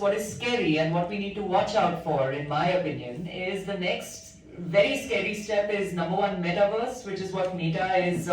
what is scary and what we need to watch out for, in my opinion, is the next very scary step is number one, metaverse, which is what Meta is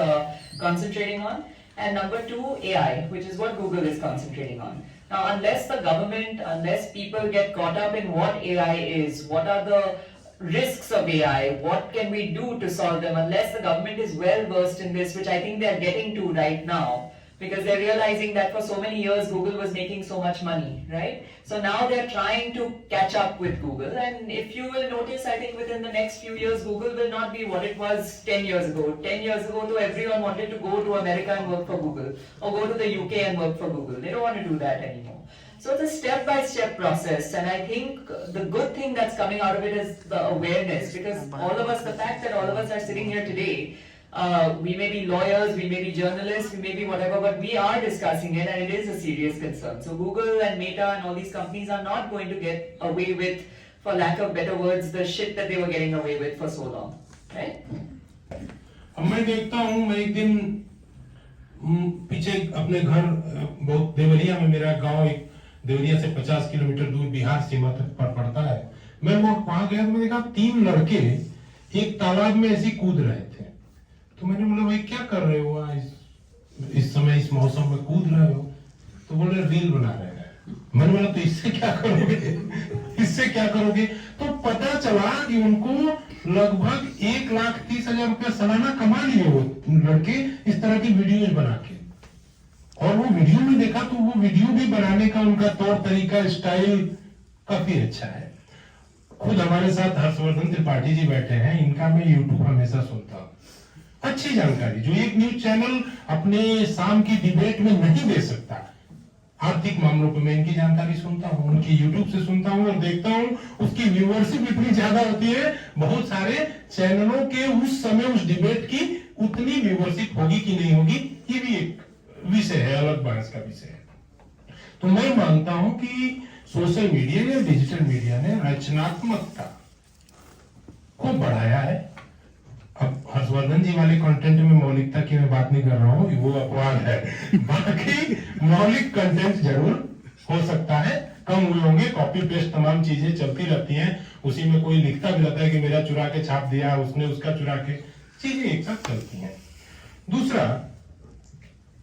concentrating on, and number two, AI, which is what Google is concentrating on. Now, unless the government, unless people get caught up in what AI is, what are the risks of AI, what can we do to solve them, unless the government is well versed in this, which I think they're getting to right now, because they're realizing that for so many years Google was making so much money, right? So now they're trying to catch up with Google, and if you will notice, I think within the next few years Google will not be what it was 10 years ago. 10 years ago, though, everyone wanted to go to America and work for Google, or go to the UK and work for Google. They don't want to do that anymore. So it's a step-by-step process, and I think the good thing that's coming out of it is the awareness, because all of us, the fact that all of us are sitting here today, we may be lawyers, we may be journalists, we may be whatever, but we are discussing it, and it is a serious concern. So Google and Meta and all these companies are not going to get away with, for lack of better words, the shit that they were getting away with for so long, right? अब मैं देखता हूँ, मैं एक दिन पीछे अपने घर, बहुत देवरिया में मेरा गांव, एक देवरिया से 50 किलोमीटर दूर बिहार सीमा तक पर पड़ता है। मैं वो वहां गया तो मैंने देखा 3 लड़के एक तालाब में ऐसे कूद रहे थे। तो मैंने बोला, भाई क्या कर रहे हो इस समय, इस मौसम में कूद रहे हो? तो बोले रील बना रहे हैं। मैंने बोला, तो इससे क्या करोगे? इससे क्या करोगे? तो पता चला कि उनको लगभग 1,30,000 रुपया सालाना कमा लिए वो लड़के इस तरह की वीडियोज बना के। और वो वीडियो में देखा तो वो वीडियो भी बनाने का उनका तौर तरीका, स्टाइल काफी अच्छा है। खुद हमारे साथ हर्षवर्धन त्रिपाठी जी बैठे हैं, इनका मैं यूट्यूब हमेशा सुनता हूँ। अच्छी जानकारी जो एक न्यूज चैनल अपने शाम की डिबेट में नहीं दे सकता, आर्थिक मामलों पर मैं इनकी जानकारी सुनता हूँ, उनकी यूट्यूब से सुनता हूँ और देखता हूँ। उसकी व्यूअरशिप इतनी ज्यादा होती है, बहुत सारे चैनलों के उस समय उस डिबेट की उतनी व्यूअरशिप होगी कि नहीं होगी, ये भी एक विषय है, अलग बहस का विषय है। तो मैं मानता हूं कि सोशल मीडिया या डिजिटल मीडिया ने रचनात्मकता को बढ़ाया है। अब हर्षवर्धन जी वाले कंटेंट में मौलिकता की मैं बात नहीं कर रहा हूं, वो अपवाद है। बाकी मौलिक कंटेंट जरूर हो सकता है, कम हुए होंगे, कॉपी पेस्ट तमाम चीजें चलती रहती हैं, उसी में कोई लिखता भी रहता है कि मेरा चुरा के छाप दिया, उसने उसका चुरा के, चीजें एक साथ चलती हैं। दूसरा,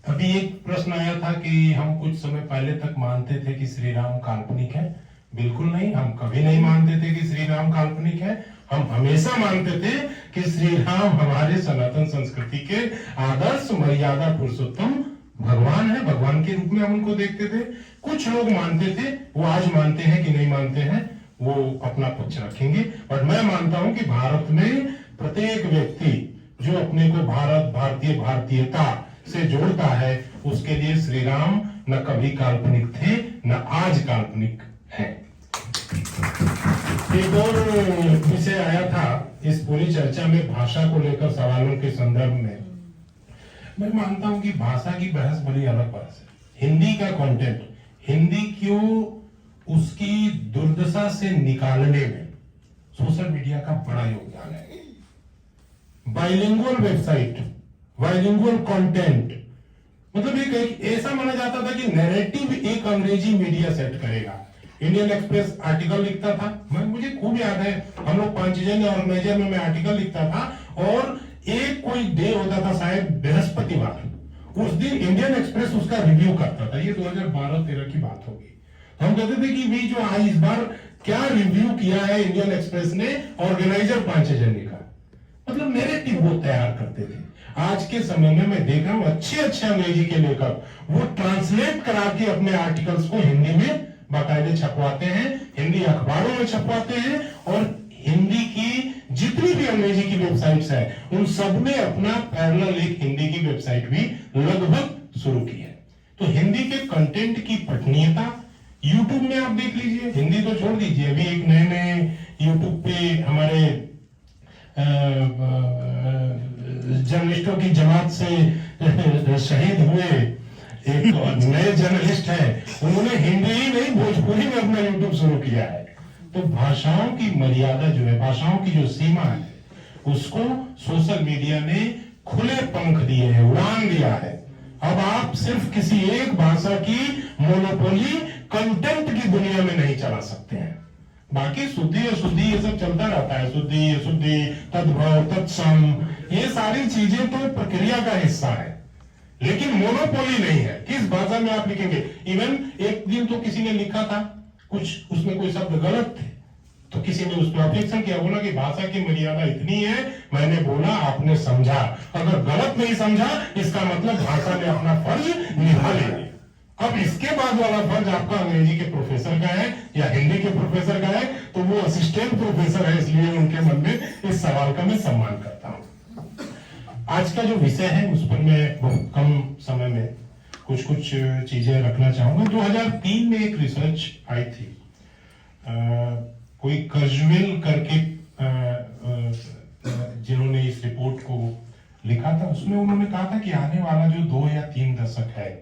अभी एक प्रश्न आया था कि हम कुछ समय पहले तक मानते थे कि श्री राम काल्पनिक है। बिल्कुल नहीं, हम कभी नहीं मानते थे कि श्री राम काल्पनिक है। हम हमेशा मानते थे कि श्री राम हमारे सनातन संस्कृति के आदर्श मर्यादा पुरुषोत्तम भगवान है, भगवान के रूप में हम उनको देखते थे। कुछ लोग मानते थे, वो आज मानते हैं कि नहीं मानते हैं, वो अपना पक्ष रखेंगे। बट मैं मानता हूं कि भारत में प्रत्येक व्यक्ति जो अपने को भारत, भारतीयता से जोड़ता है, उसके लिए श्री राम न कभी काल्पनिक थे, न आज काल्पनिक हैं। एक और विषय आया था इस पूरी चर्चा में, भाषा को लेकर सवालों के संदर्भ में। मैं मानता हूं कि भाषा की बहस बड़ी अलग बहस है। हिंदी का कंटेंट, हिंदी क्यों, उसकी दुर्दशा से निकालने में सोशल मीडिया का बड़ा योगदान है। बाइलिंगुअल वेबसाइट, बाइलिंगुअल कंटेंट, मतलब एक ऐसा माना जाता था कि नैरेटिव एक अंग्रेजी मीडिया सेट करेगा। इंडियन एक्सप्रेस आर्टिकल लिखता था, मुझे खूब याद है, हम लोग पांचजन्य ऑर्गेनाइजर में मैं आर्टिकल लिखता था, और एक कोई डे होता था शायद बृहस्पतिवार, उस दिन इंडियन एक्सप्रेस उसका रिव्यू करता था। ये 2012-13 की बात होगी। हम कहते थे कि भाई जो आज इस बार क्या रिव्यू किया है इंडियन एक्सप्रेस ने ऑर्गेनाइजर पांचजन्य का, मतलब नैरेटिव वो तैयार करते थे। आज के समय में मैं देख रहा हूं अच्छे अंग्रेजी के लेखक वो ट्रांसलेट करा के अपने आर्टिकल्स को हिंदी में बाकायदे छपवाते हैं, हिंदी अखबारों में छपवाते हैं, और हिंदी की जितनी भी अंग्रेजी की वेबसाइट्स हैं उन सब ने अपना पैरेलल एक हिंदी की वेबसाइट भी लगभग शुरू की है। तो हिंदी के कंटेंट की पठनीयता यूट्यूब में आप देख लीजिए, हिंदी तो छोड़ दीजिए, अभी एक नए यूट्यूब पे हमारे जर्नलिस्टों की जमात से शहीद हुए एक नए जर्नलिस्ट हैं, उन्होंने हिंदी ही नहीं भोजपुरी में अपना यूट्यूब शुरू किया है। तो भाषाओं की मर्यादा जो है, भाषाओं की जो सीमा है, उसको सोशल मीडिया ने खुले पंख दिए हैं, उड़ान दिया है। अब आप सिर्फ किसी एक भाषा की मोनोपोली कंटेंट की दुनिया में नहीं चला सकते हैं। बाकी शुद्धि अशुद्धि ये सब चलता रहता है, शुद्धि अशुद्धि, तद्भव तत्सम, ये सारी चीजें तो प्रक्रिया का हिस्सा है, लेकिन मोनोपोली नहीं है। किस भाषा में आप लिखेंगे? इवन एक दिन तो किसी ने लिखा था कुछ, उसमें कोई शब्द गलत थे, तो किसी ने उस पर ऑब्जेक्शन किया, बोला कि भाषा की मर्यादा इतनी है, मैंने बोला आपने समझा, अगर गलत नहीं समझा इसका मतलब भाषा ने अपना फर्ज निभा लिया। अब इसके बाद वाला फर्ज आपका अंग्रेजी के प्रोफेसर का है या हिंदी के प्रोफेसर का है, तो वो असिस्टेंट प्रोफेसर है, इसलिए उनके मन में इस सवाल का मैं सम्मान करता हूं। आज का जो विषय है उस पर मैं बहुत कम समय में कुछ चीजें रखना चाहूंगा। 2003 में एक रिसर्च आई थी, कोई कर्जवेल करके जिन्होंने इस रिपोर्ट को लिखा था, उसमें उन्होंने कहा था कि आने वाला जो 2 या 3 दशक है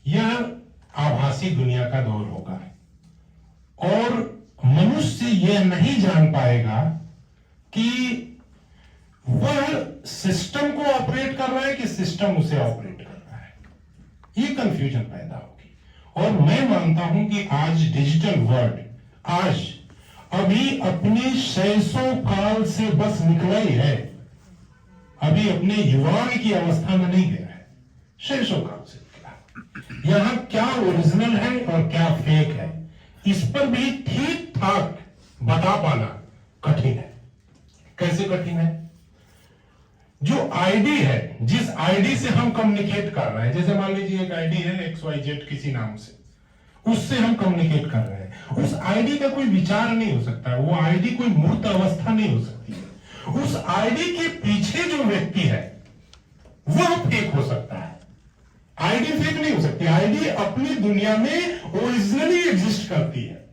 यह आभासी दुनिया का दौर होगा और मनुष्य यह नहीं जान पाएगा कि वह सिस्टम को ऑपरेट कर रहा है कि सिस्टम उसे ऑपरेट कर रहा है। ये कंफ्यूजन पैदा होगी। और मैं मानता हूं कि आज डिजिटल वर्ल्ड आज अभी अपने शैशव काल से बस निकला ही है, अभी अपने युवान की अवस्था में नहीं गया है, शैशव काल से निकला। यहां क्या ओरिजिनल है और क्या फेक है, इस पर भी ठीक ठाक बता पाना कठिन है। कैसे कठिन है? जो आईडी है, जिस आईडी से हम कम्युनिकेट कर रहे हैं, जैसे मान लीजिए एक आईडी है XYZ किसी नाम से, उससे हम कम्युनिकेट कर रहे हैं, उस आईडी का कोई विचार नहीं हो सकता, वो आईडी कोई मूर्त अवस्था नहीं हो सकती है। उस आईडी के पीछे जो व्यक्ति है वह फेक हो सकता है, आईडी फेक नहीं हो सकती। आईडी अपनी दुनिया में ओरिजिनली एग्जिस्ट करती है,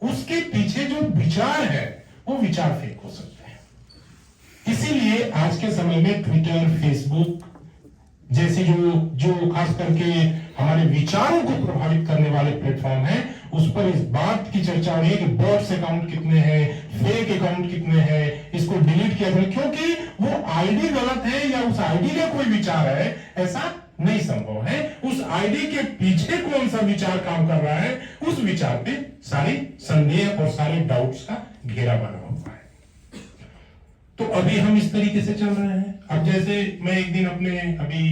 उसके पीछे जो विचार है वो विचार फेक हो सकते हैं। इसीलिए आज के समय में ट्विटर, फेसबुक जैसे जो खास करके हमारे विचारों को प्रभावित करने वाले प्लेटफॉर्म हैं, उस पर इस बात की चर्चा हो रही है कि बॉट्स अकाउंट कितने हैं, फेक अकाउंट कितने हैं, इसको डिलीट किया जाए, क्योंकि वो आईडी गलत है या उस आईडी का कोई विचार है ऐसा नहीं संभव है। उस आईडी के पीछे कौन सा विचार काम कर रहा है, उस विचार पे सारी संदेह और सारे डाउट्स का घेरा बना हुआ है। तो अभी हम इस तरीके से चल रहे हैं। अब जैसे मैं एक दिन अपने अभी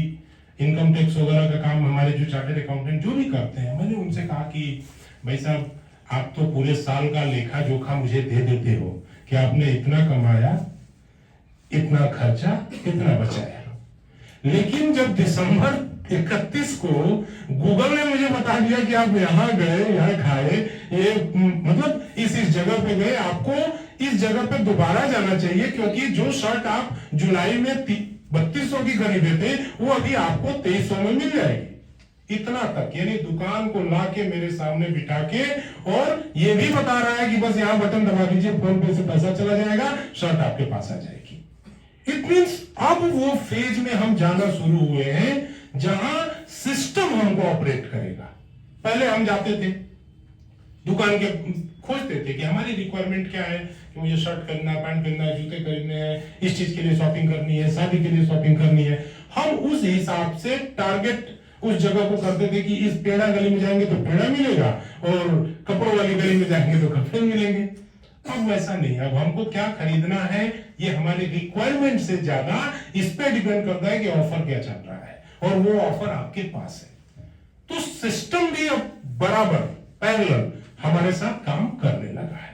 इनकम टैक्स वगैरह का काम हमारे जो चार्टर्ड अकाउंटेंट जो भी करते हैं, मैंने उनसे कहा कि भाई साहब आप तो पूरे साल का लेखा जोखा मुझे दे देते हो कि आपने इतना कमाया, इतना खर्चा, इतना बचाया, लेकिन जब दिसंबर 31 को गूगल ने मुझे बता दिया कि आप यहाँ गए, यहाँ खाए, ये मतलब इस जगह पे गए, आपको इस जगह पे दोबारा जाना चाहिए क्योंकि जो शर्ट आप जुलाई में 3200 की खरीदे थे वो अभी आपको 2300 में मिल जाएगी। इतना तक, यानी दुकान को ला के मेरे सामने बिठा के, और ये भी बता रहा है कि बस यहाँ बटन दबा दीजिए, फोन पे से पैसा चला जाएगा, शर्ट आपके पास आ जाएगी। इट मीन्स अब वो फेज में हम जाना शुरू हुए हैं जहां सिस्टम हमको ऑपरेट करेगा। पहले हम जाते थे दुकान के, खोजते थे कि हमारी रिक्वायरमेंट क्या है, कि मुझे शर्ट खरीदना है, पैंट खरीदना है, जूते खरीदने हैं, इस चीज के लिए शॉपिंग करनी है, शादी के लिए शॉपिंग करनी है। हम उस हिसाब से टारगेट उस जगह को करते थे कि इस पेड़ा गली में जाएंगे तो पेड़ा मिलेगा और कपड़ों वाली गली में जाएंगे तो कपड़े मिलेंगे। अब वैसा नहीं, अब हमको क्या खरीदना है ये हमारी रिक्वायरमेंट से ज्यादा इस पे डिपेंड करता है कि ऑफर क्या चल रहा है और वो ऑफर आपके पास है। तो सिस्टम भी अब बराबर पैरेलल हमारे साथ काम करने लगा है।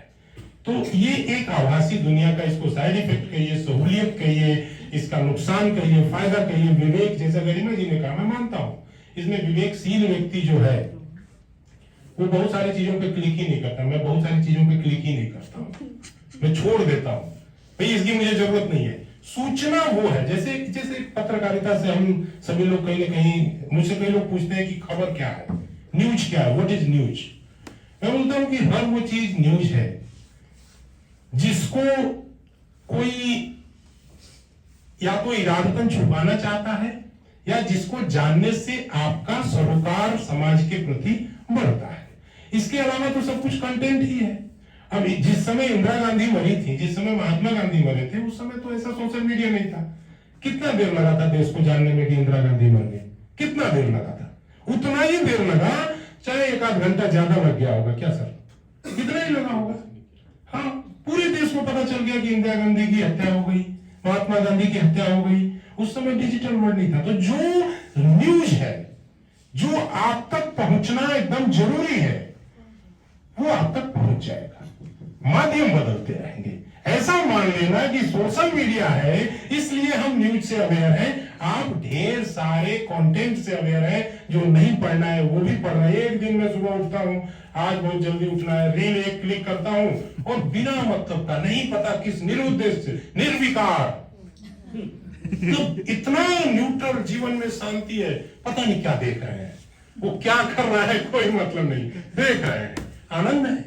तो ये एक आभासी दुनिया का, इसको साइड इफेक्ट कहिए, सहूलियत कहिए, इसका नुकसान कहिए, फायदा कहिए, विवेक, जैसा गरिमा जी ने कहा, मैं मानता हूं इसमें विवेकशील व्यक्ति जो है वो बहुत सारी चीजों पे क्लिक ही नहीं करता। मैं बहुत सारी चीजों पे क्लिक ही नहीं करता हूं, मैं छोड़ देता हूं, भाई इसकी मुझे जरूरत नहीं है। सूचना वो है, जैसे पत्रकारिता से हम सभी लोग कहीं ना कहीं, मुझसे कई लोग पूछते हैं कि खबर क्या है, न्यूज क्या है, व्हाट इज न्यूज। मैं बोलता हूं कि हर वो चीज न्यूज है जिसको कोई या तो इरादतन छुपाना चाहता है या जिसको जानने से आपका सरोकार समाज के प्रति बढ़ता है। इसके अलावा तो सब कुछ कंटेंट ही है। अब जिस समय इंदिरा गांधी मरी थी, जिस समय महात्मा गांधी मरे थे, उस समय तो ऐसा सोशल मीडिया नहीं था। कितना देर लगा था देश को जानने में कि इंदिरा गांधी मर गई? कितना देर लगा था? उतना ही देर लगा चाहे एक आध घंटा ज्यादा लग गया होगा, क्या सर, कितना ही लगा होगा। हाँ, पूरे देश को पता चल गया कि इंदिरा गांधी की हत्या हो गई, महात्मा गांधी की हत्या हो गई। उस समय डिजिटल वर्ल्ड नहीं था। तो जो न्यूज है, जो आप तक पहुंचना एकदम जरूरी है, वो आप तक पहुंच जाएगा। माध्यम बदलते रहेंगे। ऐसा मान लेना कि सोशल मीडिया है इसलिए हम न्यूज से अवेयर हैं, आप ढेर सारे कंटेंट से अवेयर हैं। जो नहीं पढ़ना है वो भी पढ़ रहे हैं। एक दिन मैं सुबह उठता हूं, आज बहुत जल्दी उठना है, रील एक क्लिक करता हूं और बिना मतलब का, नहीं पता किस निरुद्देश्य, निर्विकार, तो इतना न्यूट्रल जीवन में शांति है, पता नहीं क्या देख रहे हैं, वो क्या कर रहा है कोई मतलब नहीं, देख रहे हैं, आनंद है।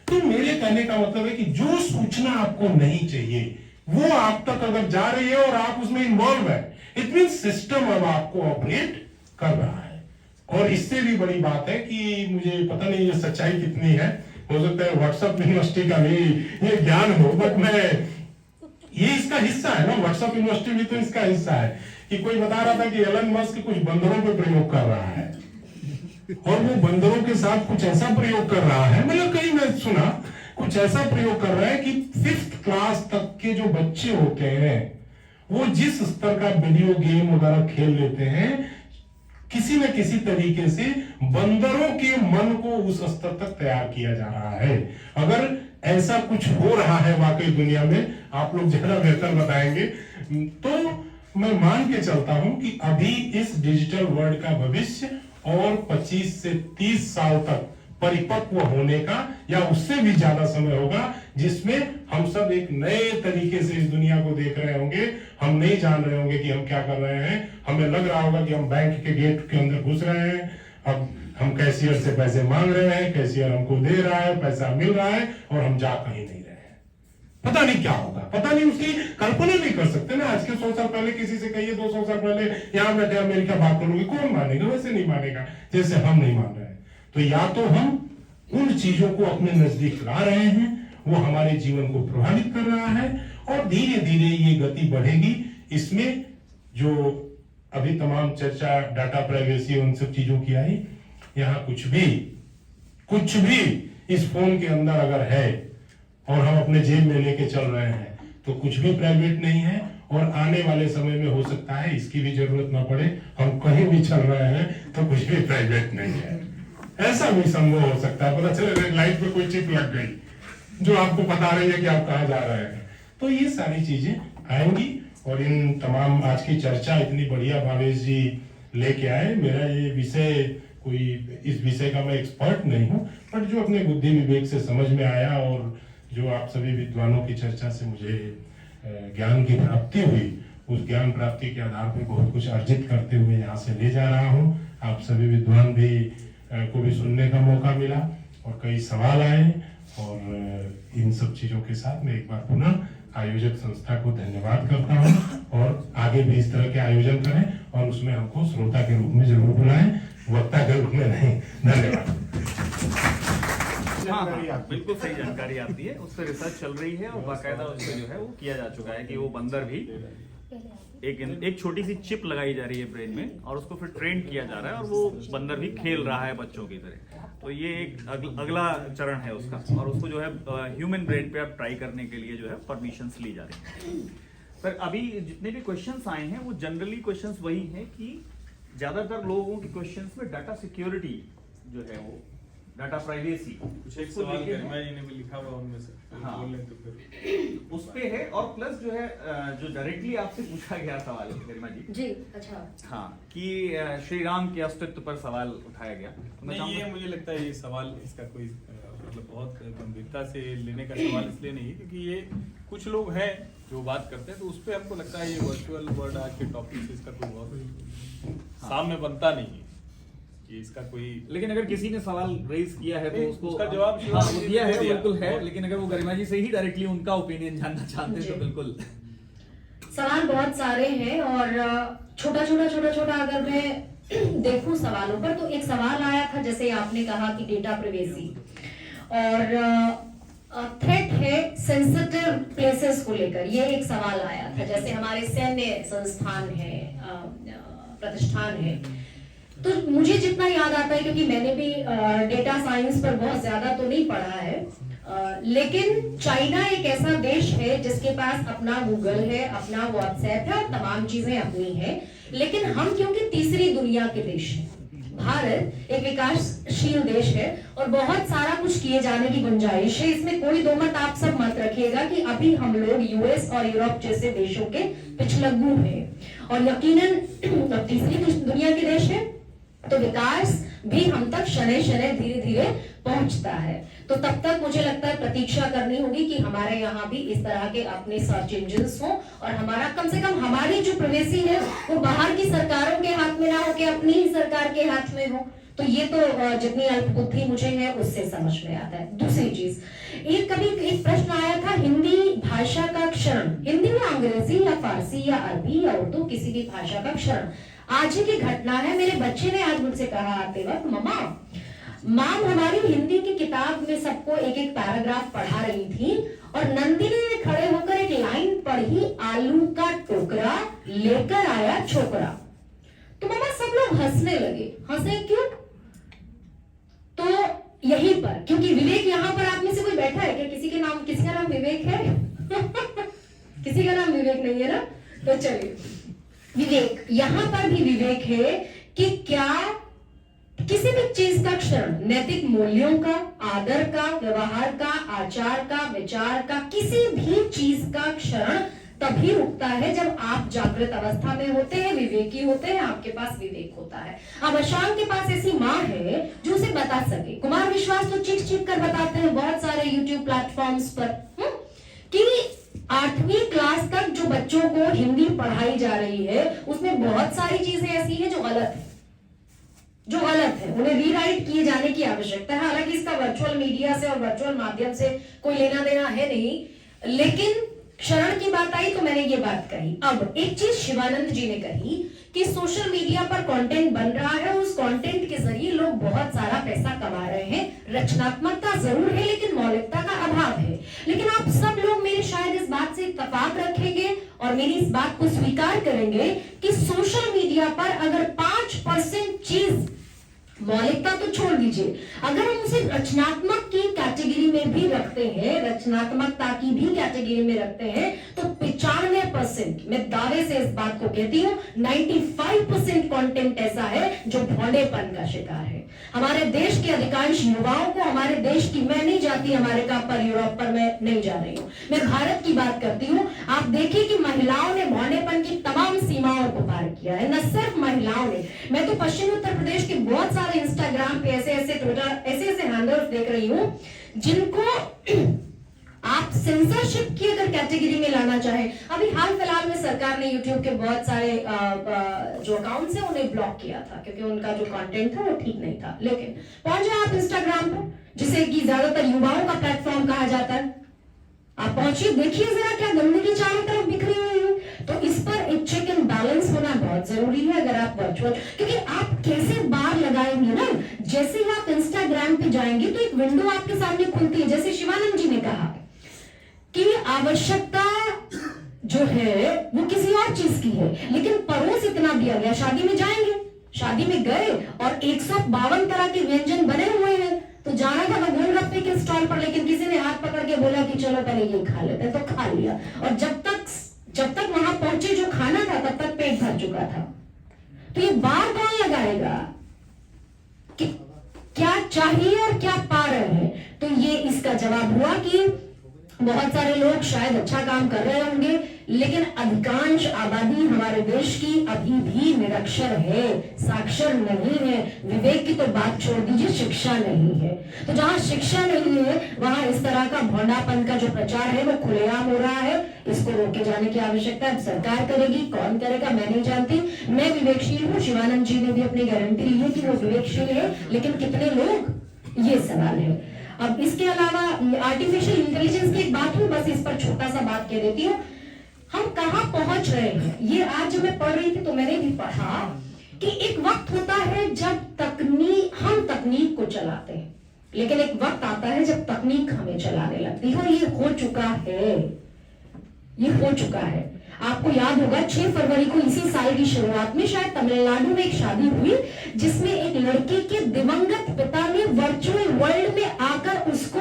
तो मेरे कहने का मतलब है कि जो सूचना आपको नहीं चाहिए वो आप तक अगर जा रही है और आप उसमें इन्वॉल्व है, इट मीन सिस्टम अब आपको ऑपरेट कर रहा है। और इससे भी बड़ी बात है कि मुझे पता नहीं ये सच्चाई कितनी है, हो सकता है व्हाट्सएप यूनिवर्सिटी का भी ये ज्ञान हो, बट मैं ये इसका हिस्सा है ना, व्हाट्सएप यूनिवर्सिटी भी तो इसका हिस्सा है कि कोई बता रहा था कि एलन मस्क कुछ बंदरों पे प्रयोग कर रहा है और वो बंदरों के साथ कुछ ऐसा प्रयोग कर रहा है, मतलब कहीं मैं सुना कुछ ऐसा प्रयोग कर रहा है कि 5th क्लास तक के जो बच्चे होते हैं वो जिस स्तर का वीडियो गेम वगैरह खेल लेते हैं, किसी न किसी तरीके से बंदरों के मन को उस स्तर तक तैयार किया जा रहा है। अगर ऐसा कुछ हो रहा है वाकई दुनिया में, आप लोग ज्यादा बेहतर बताएंगे, तो मैं मान के चलता हूं कि अभी इस डिजिटल वर्ल्ड का भविष्य और 25 से 30 साल तक परिपक्व होने का या उससे भी ज्यादा समय होगा, जिसमें हम सब एक नए तरीके से इस दुनिया को देख रहे होंगे। हम नहीं जान रहे होंगे कि हम क्या कर रहे हैं, हमें लग रहा होगा कि हम बैंक के गेट के अंदर घुस रहे हैं, अब हम कैशियर से पैसे मांग रहे हैं, कैशियर हमको दे रहा है, पैसा मिल रहा है और हम जा कहीं नहीं रहे हैं। पता नहीं क्या होगा, पता नहीं, उसकी कल्पना नहीं कर सकते ना। आज के 100 साल पहले किसी से कहिए 200 साल पहले यहाँ बैठे अमेरिका बात करोगे, कौन मानेगा? वैसे नहीं मानेगा जैसे हम नहीं मान रहे हैं। तो या तो हम उन चीजों को अपने नजदीक ला रहे हैं, वो हमारे जीवन को प्रभावित कर रहा है और धीरे धीरे ये गति बढ़ेगी। इसमें जो अभी तमाम चर्चा डाटा प्राइवेसी उन सब चीजों की आई, यहाँ कुछ भी इस फोन के अंदर अगर है और हम अपने जेब में लेके चल रहे हैं तो कुछ भी प्राइवेट नहीं है। और आने वाले समय में हो सकता है इसकी भी जरूरत ना पड़े, हम कहीं भी चल रहे हैं तो कुछ भी प्राइवेट नहीं है। ऐसा भी संभव हो सकता है, पता चले रेड लाइट पे कोई चिप लग गई जो आपको बता रही है कि आप कहाँ जा रहे हैं। तो ये सारी चीजें आएंगी और इन तमाम आज की चर्चा इतनी बढ़िया भावेश जी लेके आए। मेरा ये विषय कोई, इस विषय का मैं एक्सपर्ट नहीं हूँ, बट जो अपने बुद्धि विवेक से समझ में आया और जो आप सभी विद्वानों की चर्चा से मुझे ज्ञान की प्राप्ति हुई, उस ज्ञान प्राप्ति के आधार पर बहुत कुछ अर्जित करते हुए यहाँ से ले जा रहा हूँ। आप सभी विद्वान भी को भी सुनने का मौका मिला और कई सवाल आए और इन सब चीजों के साथ मैं एक बार पुनः आयोजक संस्था को धन्यवाद करता हूं और आगे भी इस तरह के आयोजन करें और उसमें हमको श्रोता के रूप में जरूर बुलाएं, वक्ता के रूप में नहीं। धन्यवाद। हाँ, बिल्कुल सही जानकारी आती है, उस पर रिसर्च चल रही है और बाकायदा उसमें जो है वो किया जा चुका है कि वो बंदर भी एक छोटी सी चिप लगाई जा रही है ब्रेन में और उसको फिर ट्रेन किया जा रहा है और वो बंदर भी खेल रहा है बच्चों की तरह। तो ये एक अगला चरण है उसका और उसको जो है ह्यूमन ब्रेन पे अब ट्राई करने के लिए जो है परमिशंस ली जा रही है। पर अभी जितने भी क्वेश्चंस आए हैं वो जनरली क्वेश्चंस वही हैं कि ज्यादातर लोगों के क्वेश्चंस में डाटा सिक्योरिटी जो है वो डाटा प्राइवेसी कुछ एक सवाल गरिमा जी ने भी लिखा हुआ उनमें से, हाँ, बोल लें तो फिर उस पे है। और प्लस जो है जो डायरेक्टली आपसे पूछा गया सवाल गरिमा जी, अच्छा, हाँ, कि श्री राम के अस्तित्व पर सवाल उठाया गया। तो मैं नहीं, ये मुझे लगता है ये सवाल इसका कोई मतलब बहुत गंभीरता से लेने का सवाल इसलिए नहीं है क्योंकि ये कुछ लोग हैं जो बात करते हैं, तो उस पर हमको लगता है ये वर्चुअल वर्ल्ड आज के टॉपिक से इसका कोई बहुत सामने बनता नहीं है कि इसका कोई। लेकिन अगर किसी ने सवाल रेज किया है तो उसको उसका जवाब हाँ, वो दिया है, बिल्कुल है। और लेकिन अगर वो गरिमा जी से ही डायरेक्टली उनका ओपिनियन जानना चाहते हैं तो बिल्कुल। सवाल बहुत सारे हैं और छोटा अगर मैं देखूं सवालों पर, तो एक सवाल आया था जैसे आपने कहा कि डेटा प्राइवेसी और थ्रेट है सेंसिटिव प्लेसेस को लेकर, ये एक सवाल आया था। जैसे हमारे सैन्य संस्थान है, प्रतिष्ठान है, तो मुझे जितना याद आता है, क्योंकि मैंने भी डेटा साइंस पर बहुत ज्यादा तो नहीं पढ़ा है, लेकिन चाइना एक ऐसा देश है जिसके पास अपना गूगल है, अपना व्हाट्सएप है और तमाम चीजें अपनी है। लेकिन हम क्योंकि तीसरी दुनिया के देश हैं, भारत एक विकासशील देश है और बहुत सारा कुछ किए जाने की गुंजाइश है, इसमें कोई दो मत आप सब मत रखिएगा कि अभी हम लोग यूएस और यूरोप जैसे देशों के पिछलग्गू हैं और यकीनन अब तीसरी दुनिया के देश है तो विकास भी हम तक शनै शनै धीरे धीरे पहुंचता है। तो तब तक मुझे लगता है प्रतीक्षा करनी होगी कि हमारे यहाँ भी इस तरह के अपने सर्च इंजिन्स हो और हमारा कम से कम हमारी जो प्राइवेसी है वो बाहर की सरकारों के हाथ में ना हो कि अपनी ही सरकार के हाथ में हो। तो ये तो जितनी अल्प बुद्धि मुझे है उससे समझ में आता है। दूसरी चीज, कभी एक प्रश्न आया था हिंदी भाषा का क्षरण, हिंदी या अंग्रेजी या फारसी या अरबी या उर्दू किसी भी भाषा का क्षरण। आज ही की घटना है, मेरे बच्चे ने आज मुझसे कहा आते वक्त, माम हमारी हिंदी की किताब में सबको एक एक पैराग्राफ पढ़ा रही थी और नंदिनी ने खड़े होकर एक लाइन पढ़ी, आलू का टोकरा लेकर आया छोकरा। तो मम्मा सब लोग हंसने लगे। हंसे क्यों? तो यहीं पर, क्योंकि विवेक यहाँ पर आप में से कोई बैठा है क्या? किसी का नाम विवेक है? किसी का नाम विवेक नहीं है ना? तो चलिए, विवेक, यहां पर भी विवेक है कि क्या किसी भी चीज का क्षरण, नैतिक मूल्यों का, आदर का, व्यवहार का, आचार का, विचार का, किसी भी चीज का क्षरण तभी रुकता है जब आप जागृत अवस्था में होते हैं, विवेकी होते हैं, आपके पास विवेक होता है। अब अशांक के पास ऐसी माँ है जो उसे बता सके। कुमार विश्वास तो चीख चीख कर बताते हैं बहुत सारे यूट्यूब प्लेटफॉर्म्स पर कि 8वीं क्लास तक जो बच्चों को हिंदी पढ़ाई जा रही है उसमें बहुत सारी चीजें ऐसी हैं जो गलत है, उन्हें रीराइट किए जाने की आवश्यकता है। हालांकि इसका वर्चुअल मीडिया से और वर्चुअल माध्यम से कोई लेना देना है नहीं, लेकिन क्षरण की बात आई तो मैंने ये बात कही। अब एक चीज शिवानंद जी ने कही कि सोशल मीडिया पर कंटेंट बन रहा है, उस कंटेंट के जरिए लोग बहुत सारा पैसा कमा रहे हैं। रचनात्मकता जरूर है लेकिन मौलिकता का अभाव है। लेकिन आप सब लोग मेरे शायद इस बात से इत्तेफाक रखेंगे और मेरी इस बात को स्वीकार करेंगे कि सोशल मीडिया पर अगर 5% चीज, मौलिकता तो छोड़ दीजिए, अगर हम उसे रचनात्मक की कैटेगरी में भी रखते हैं, रचनात्मकता की भी कैटेगरी में रखते हैं, तो 95%, मैं दावे से इस बात को कहती हूं, 95% कंटेंट ऐसा है जो भोंडेपन का शिकार है। हमारे देश के अधिकांश युवाओं को, हमारे देश की, मैं नहीं जाती अमेरिका पर, यूरोप पर मैं नहीं जा रही हूं, मैं भारत की बात करती हूं। आप देखिए कि महिलाओं ने भोंडेपन की तमाम सीमाओं को पार किया है। न सिर्फ महिलाओं ने, मैं तो पश्चिमी उत्तर प्रदेश के बहुत सारे इंस्टाग्राम पे ऐसे ट्विटर ऐसे हैंडल्स देख रही हूं जिनको आप सेंसरशिप की अगर कैटेगरी में लाना चाहे, अभी हाल फिलहाल में सरकार ने यूट्यूब के बहुत सारे जो अकाउंट्स हैं उन्हें ब्लॉक किया था क्योंकि उनका जो कंटेंट था वो ठीक नहीं था। लेकिन पहुंचे आप इंस्टाग्राम पर, जिसे कि ज्यादातर युवाओं का प्लेटफॉर्म कहा जाता है, आप पहुंचिए, देखिए जरा क्या गंदगी चारों तरफ बिखरी हुई है। तो इस पर एक चेक एंड बैलेंस होना बहुत जरूरी है अगर आप वर्चुअल, क्योंकि आप कैसे बार लगाएंगे ना, जैसे ही आप इंस्टाग्राम पे जाएंगे तो एक विंडो आपके सामने खुलती है। जैसे शिवानंद जी ने कहा कि आवश्यकता जो है वो किसी और चीज की है, लेकिन परोस इतना दिया गया। शादी में जाएंगे, शादी में गए और 152 तरह के व्यंजन बने हुए हैं, तो जाना था मैं गोलगप्पे के स्टॉल पर, लेकिन किसी ने हाथ पकड़ के बोला कि चलो पहले ये खा लेते हैं, तो खा लिया। और जब तक वहां पहुंचे जो खाना था तब तक पेट भर चुका था। तो ये बार कौन लगाएगा कि क्या चाहिए और क्या पा रहे हैं? तो ये इसका जवाब हुआ कि बहुत सारे लोग शायद अच्छा काम कर रहे होंगे, लेकिन अधिकांश आबादी हमारे देश की अभी भी निरक्षर है, साक्षर नहीं है। विवेक की तो बात छोड़ दीजिए, शिक्षा नहीं है। तो जहां शिक्षा नहीं है वहां इस तरह का भोंडापन का जो प्रचार है वो खुलेआम हो रहा है। इसको रोके जाने की आवश्यकता है। सरकार करेगी, कौन करेगा मैं नहीं जानती। मैं विवेकशील हूँ, शिवानंद जी ने भी अपनी गारंटी ली है कि वो विवेकशील है, लेकिन कितने लोग, ये सवाल है। अब इसके अलावा आर्टिफिशियल इंटेलिजेंस की एक बात हुई, बस इस पर छोटा सा बात कह देती हूँ। हम कहां पहुंच रहे हैं, ये आज जब मैं पढ़ रही थी तो मैंने भी पढ़ा कि एक वक्त होता है जब हम तकनीक को चलाते हैं, लेकिन एक वक्त आता है जब तकनीक हमें चलाने लगती है। और ये हो चुका है। आपको याद होगा 6 फरवरी को इसी साल की शुरुआत में शायद तमिलनाडु में एक शादी हुई जिसमें एक लड़के के दिवंगत पिता ने वर्चुअल वर्ल्ड में आकर उसको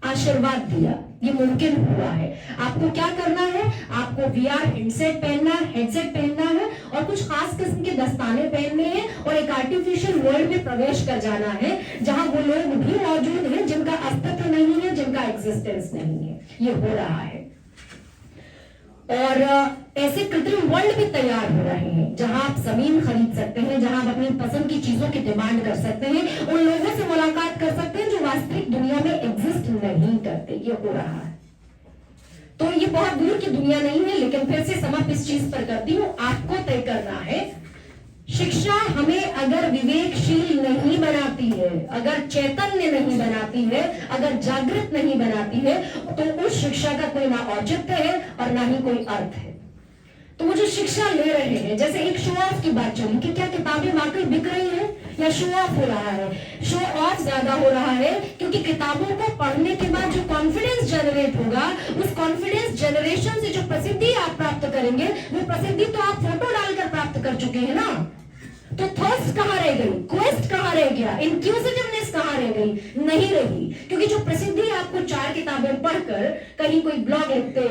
आशीर्वाद दिया। ये मुमकिन हुआ है। आपको क्या करना है, आपको VR हेडसेट पहनना है और कुछ खास किस्म के दस्ताने पहनने हैं और एक आर्टिफिशियल वर्ल्ड में प्रवेश कर जाना है जहां वो लोग भी मौजूद हैं जिनका अस्तित्व नहीं है, जिनका एग्जिस्टेंस नहीं है। ये हो रहा है और ऐसे कृत्रिम वर्ल्ड भी तैयार हो रहे हैं जहां आप जमीन खरीद सकते हैं, जहां आप अपनी पसंद की चीजों की डिमांड कर सकते हैं, उन लोगों से मुलाकात कर सकते हैं जो वास्तविक दुनिया में एग्जिस्ट नहीं करते। ये हो रहा है। तो ये बहुत दूर की दुनिया नहीं है, लेकिन फिर से समझ इस चीज पर करती हूं, आपको तय करना है। शिक्षा हमें अगर विवेकशील नहीं बनाती है, अगर चैतन्य नहीं बनाती है, अगर जागृत नहीं बनाती है, तो उस शिक्षा का कोई ना औचित्य है और ना ही कोई अर्थ है। तो वो जो शिक्षा ले रहे हैं, जैसे एक शो ऑफ की बात चली कि क्या किताबें वाकई बिक रही हैं या शो ऑफ हो रहा है? शो ऑफ ज्यादा हो रहा है क्योंकि किताबों को पढ़ने के बाद जो कॉन्फिडेंस जनरेट होगा, उस कॉन्फिडेंस जनरेशन से जो प्रसिद्धि आप प्राप्त करेंगे, वो प्रसिद्धि तो आप फोटो डालकर प्राप्त कर चुके हैं ना। तो थर्स्ट कहां रह गई, क्वेस्ट कहां रह गया, इंक्यूजिटिवनेस कहां रह गई? नहीं रही, क्योंकि जो प्रसिद्धि आपको 4 किताबें पढ़कर कहीं कोई ब्लॉग लिखते,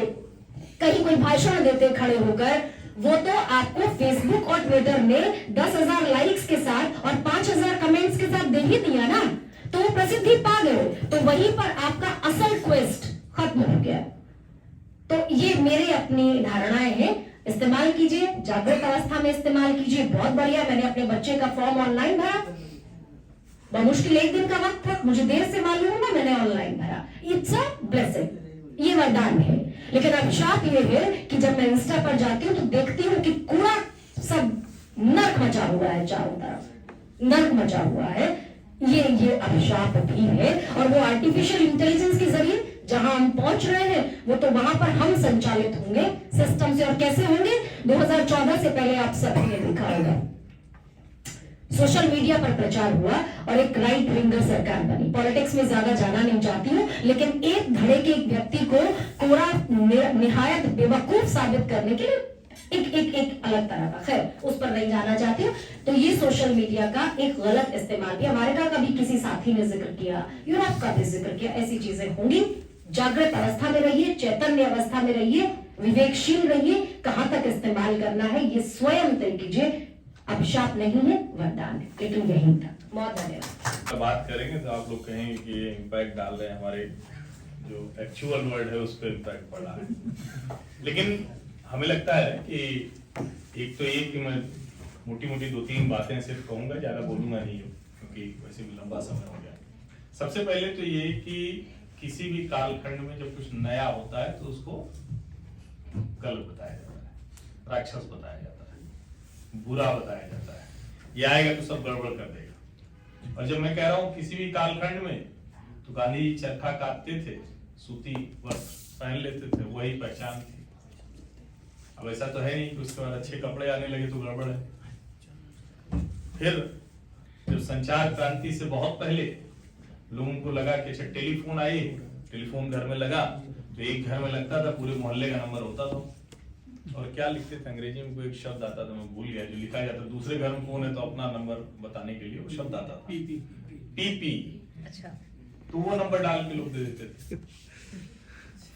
कहीं कोई भाषण देते खड़े होकर, वो तो आपको फेसबुक और ट्विटर ने 10,000 लाइक्स के साथ और 5,000 कमेंट्स के साथ दे ही दिया ना, तो वो प्रसिद्धि पा गए। तो वहीं पर आपका असल क्वेस्ट खत्म हो गया। तो ये मेरे अपनी धारणाएं हैं। इस्तेमाल कीजिए, जागृत अवस्था में इस्तेमाल कीजिए, बहुत बढ़िया। मैंने अपने बच्चे का फॉर्म ऑनलाइन भरा, बहुत मुश्किल 1 दिन का वक्त था, मुझे देर से मालूम हुआ, मैंने ऑनलाइन भरा। इट्स अ ब्लेसिंग, ये वरदान है। लेकिन अभिशाप ये है कि जब मैं इंस्टा पर जाती हूँ तो देखती हूँ कि कूड़ा सब नर्क मचा हुआ है, चारों तरफ नर्क मचा हुआ है। ये अभिशाप भी है और वो आर्टिफिशियल इंटेलिजेंस के जरिए जहां हम पहुंच रहे हैं, वो तो वहां पर हम संचालित होंगे सिस्टम से। और कैसे होंगे? 2014 से पहले आप सभी ने देखा होगा, सोशल मीडिया पर प्रचार हुआ और एक राइट विंगर सरकार बनी। पॉलिटिक्स में ज्यादा जाना नहीं चाहती हूं, लेकिन एक धड़े के एक व्यक्ति को कोरा निहायत बेवकूफ साबित करने के लिए एक अलग तरह का, खैर उस पर नहीं जाना चाहती हूं। तो ये सोशल मीडिया का एक गलत इस्तेमाल भी, अमेरिका का भी किसी साथी ने जिक्र किया, यूरोप का भी जिक्र किया, ऐसी चीजें होंगी। जागृत अवस्था में रहिए, चैतन्य अवस्था में रहिए, विवेकशील रहिए। कहां तक इस्तेमाल करना है ये स्वयं तय कीजिए। अभिशाप नहीं है, वरदान है, लेकिन यहीं तक। बहुत धन्यवाद। बात करेंगे तो आप लोग कहेंगे कि ये इम्पैक्ट डाल रहे हैं, हमारे जो एक्चुअल वर्ल्ड है उस पर इम्पैक्ट पड़ रहा है। लेकिन हमें लगता है कि एक तो ये कि मैं मोटी मोटी 2-3 बातें सिर्फ कहूंगा, ज्यादा बोलूंगा नहीं, क्योंकि वैसे भी लंबा समय हो गया। सबसे पहले तो ये कि किसी भी कालखंड में जब कुछ नया होता है तो उसको गलत बताया जाता है, राक्षस बताया जाता है, बुरा बताया जाता है, ये आएगा तो सब गड़बड़ कर देगा। और जब मैं कह रहा हूं किसी भी कालखंड में, तो गांधी जी चरखा काटते थे, सूती वस्त्र पहन लेते थे, वही पहचान थी। अब ऐसा तो है नहीं कि उसके बाद अच्छे कपड़े आने लगे तो गड़बड़ है। फिर जब संचार क्रांति से बहुत पहले लोगों को लगा कि अच्छा टेलीफोन आई, टेलीफोन घर में लगा, तो एक घर में लगता था, पूरे मोहल्ले का नंबर होता था। और क्या लिखते थे अंग्रेजी में, कोई एक शब्द आता था, मैं भूल गया, जो लिखा जाता, दूसरे घर में फोन है तो अपना नंबर बताने के लिए वो शब्द आता था, पीपी। अच्छा, तो वो नंबर डाल के लोग दे देते थे।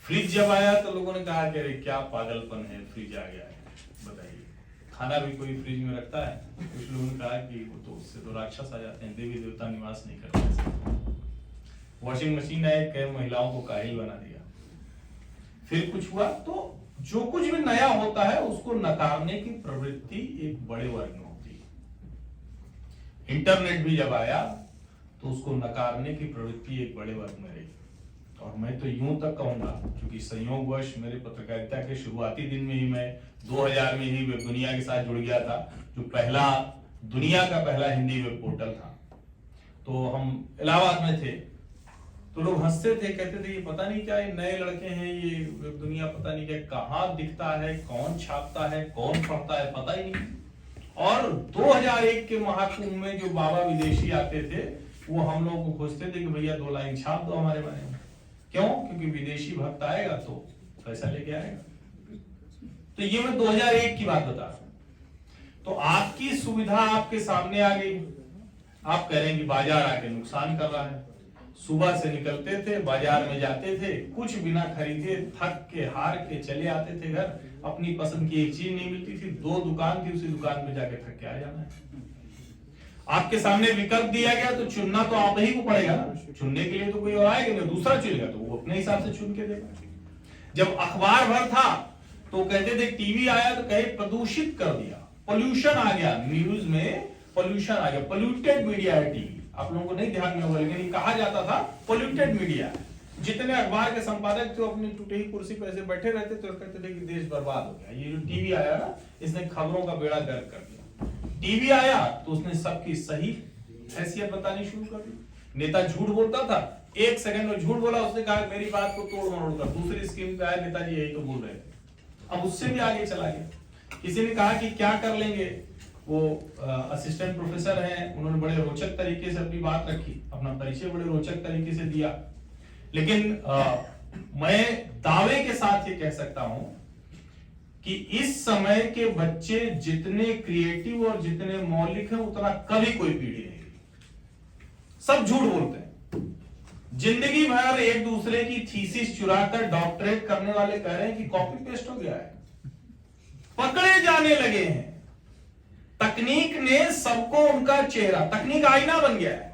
फ्रिज जब आया तो लोगों ने कहा कि अरे क्या पागलपन है, फ्रिज आ गया है, बताइए। खाना भी कोई फ्रिज में रखता है? कुछ लोगों ने कहा कि वो तो उससे तो राक्षस आ जाते हैं, देवी देवता निवास नहीं करते। वॉशिंग मशीन आए, कई महिलाओं को काहिल बना दिया। फिर कुछ हुआ, तो जो कुछ भी नया होता है उसको नकारने की प्रवृत्ति एक बड़े वर्ग में होती है। इंटरनेट भी जब आया तो उसको नकारने की प्रवृत्ति एक बड़े वर्ग में रही। और मैं तो यूं तक कहूंगा, क्योंकि संयोगवश मेरे पत्रकारिता के शुरुआती दिन में ही मैं 2000 में ही वेब दुनिया के साथ जुड़ गया था, जो पहला दुनिया का पहला हिंदी वेब पोर्टल था। तो हम इलाहाबाद में थे, तो लोग हंसते थे, कहते थे ये पता नहीं क्या, ये नए लड़के हैं, ये वेब दुनिया पता नहीं क्या, कहाँ दिखता है, कौन छापता है, कौन पढ़ता है, पता ही नहीं। और 2001 के महाकुंभ में जो बाबा विदेशी आते थे, वो हम लोग को खोजते थे कि भैया 2 लाइन छाप दो हमारे बारे में। क्यों? क्योंकि विदेशी भक्त आएगा तो पैसा लेके आएगा। तो ये मैं 2001 की बात बता रहा हूं। तो आपकी सुविधा आपके सामने आ गई, आप कह रहे हैं कि बाजार आके नुकसान कर रहा है। सुबह से निकलते थे, बाजार में जाते थे, कुछ बिना खरीदे थक के हार के चले आते थे घर, अपनी पसंद की एक चीज नहीं मिलती थी, 2 दुकान थी, उसी दुकान पे जाके थक के आ जाना है। आपके सामने विकल्प दिया गया तो चुनना तो आप ही को पड़ेगा ना, चुनने के लिए तो कोई और आएगा नहीं, दूसरा चुनेगा तो वो अपने हिसाब से चुन के देगा। जब अखबार भर था तो कहते थे, टीवी आया तो कहे प्रदूषित कर दिया, पोल्यूशन आ गया, न्यूज में पोल्यूशन आ गया, पोल्यूटेड मीडिया है टीवी। आप लोगों को नहीं ध्यान में होगा, लेकिन कहा जाता था पोल्यूटेड मीडिया। जितने अखबार के संपादक थे अपनी टूटी हुई कुर्सी पर ऐसे बैठे रहते थे और कहते थे कि देश बर्बाद हो गया। ये जो टीवी आया ना, इसने खबरों का बेड़ा गर्क कर दिया। टीवी आया तो उसने सबकी सही हैसियत बतानी शुरू कर दी। नेता झूठ बोलता था, 1 सेकंड में झूठ बोला, उसने कहा मेरी बात को तोड़ मरोड़ कर दूसरी स्क्रीन पे आया, नेताजी यही तो बोल रहे थे। अब उससे भी आगे चला गया। किसी ने कहा कि क्या कर लेंगे, वो असिस्टेंट प्रोफेसर हैं, उन्होंने बड़े रोचक तरीके से अपनी बात रखी, अपना परिचय बड़े रोचक तरीके से दिया। लेकिन मैं दावे के साथ ये कह सकता हूं कि इस समय के बच्चे जितने क्रिएटिव और जितने मौलिक हैं, उतना कभी कोई पीढ़ी नहीं। सब झूठ बोलते हैं, जिंदगी भर एक दूसरे की थीसिस चुराकर डॉक्टरेट करने वाले कह रहे हैं कि कॉपी पेस्ट हो गया है, पकड़े जाने लगे हैं। तकनीक ने सबको उनका चेहरा, तकनीक आईना बन गया है।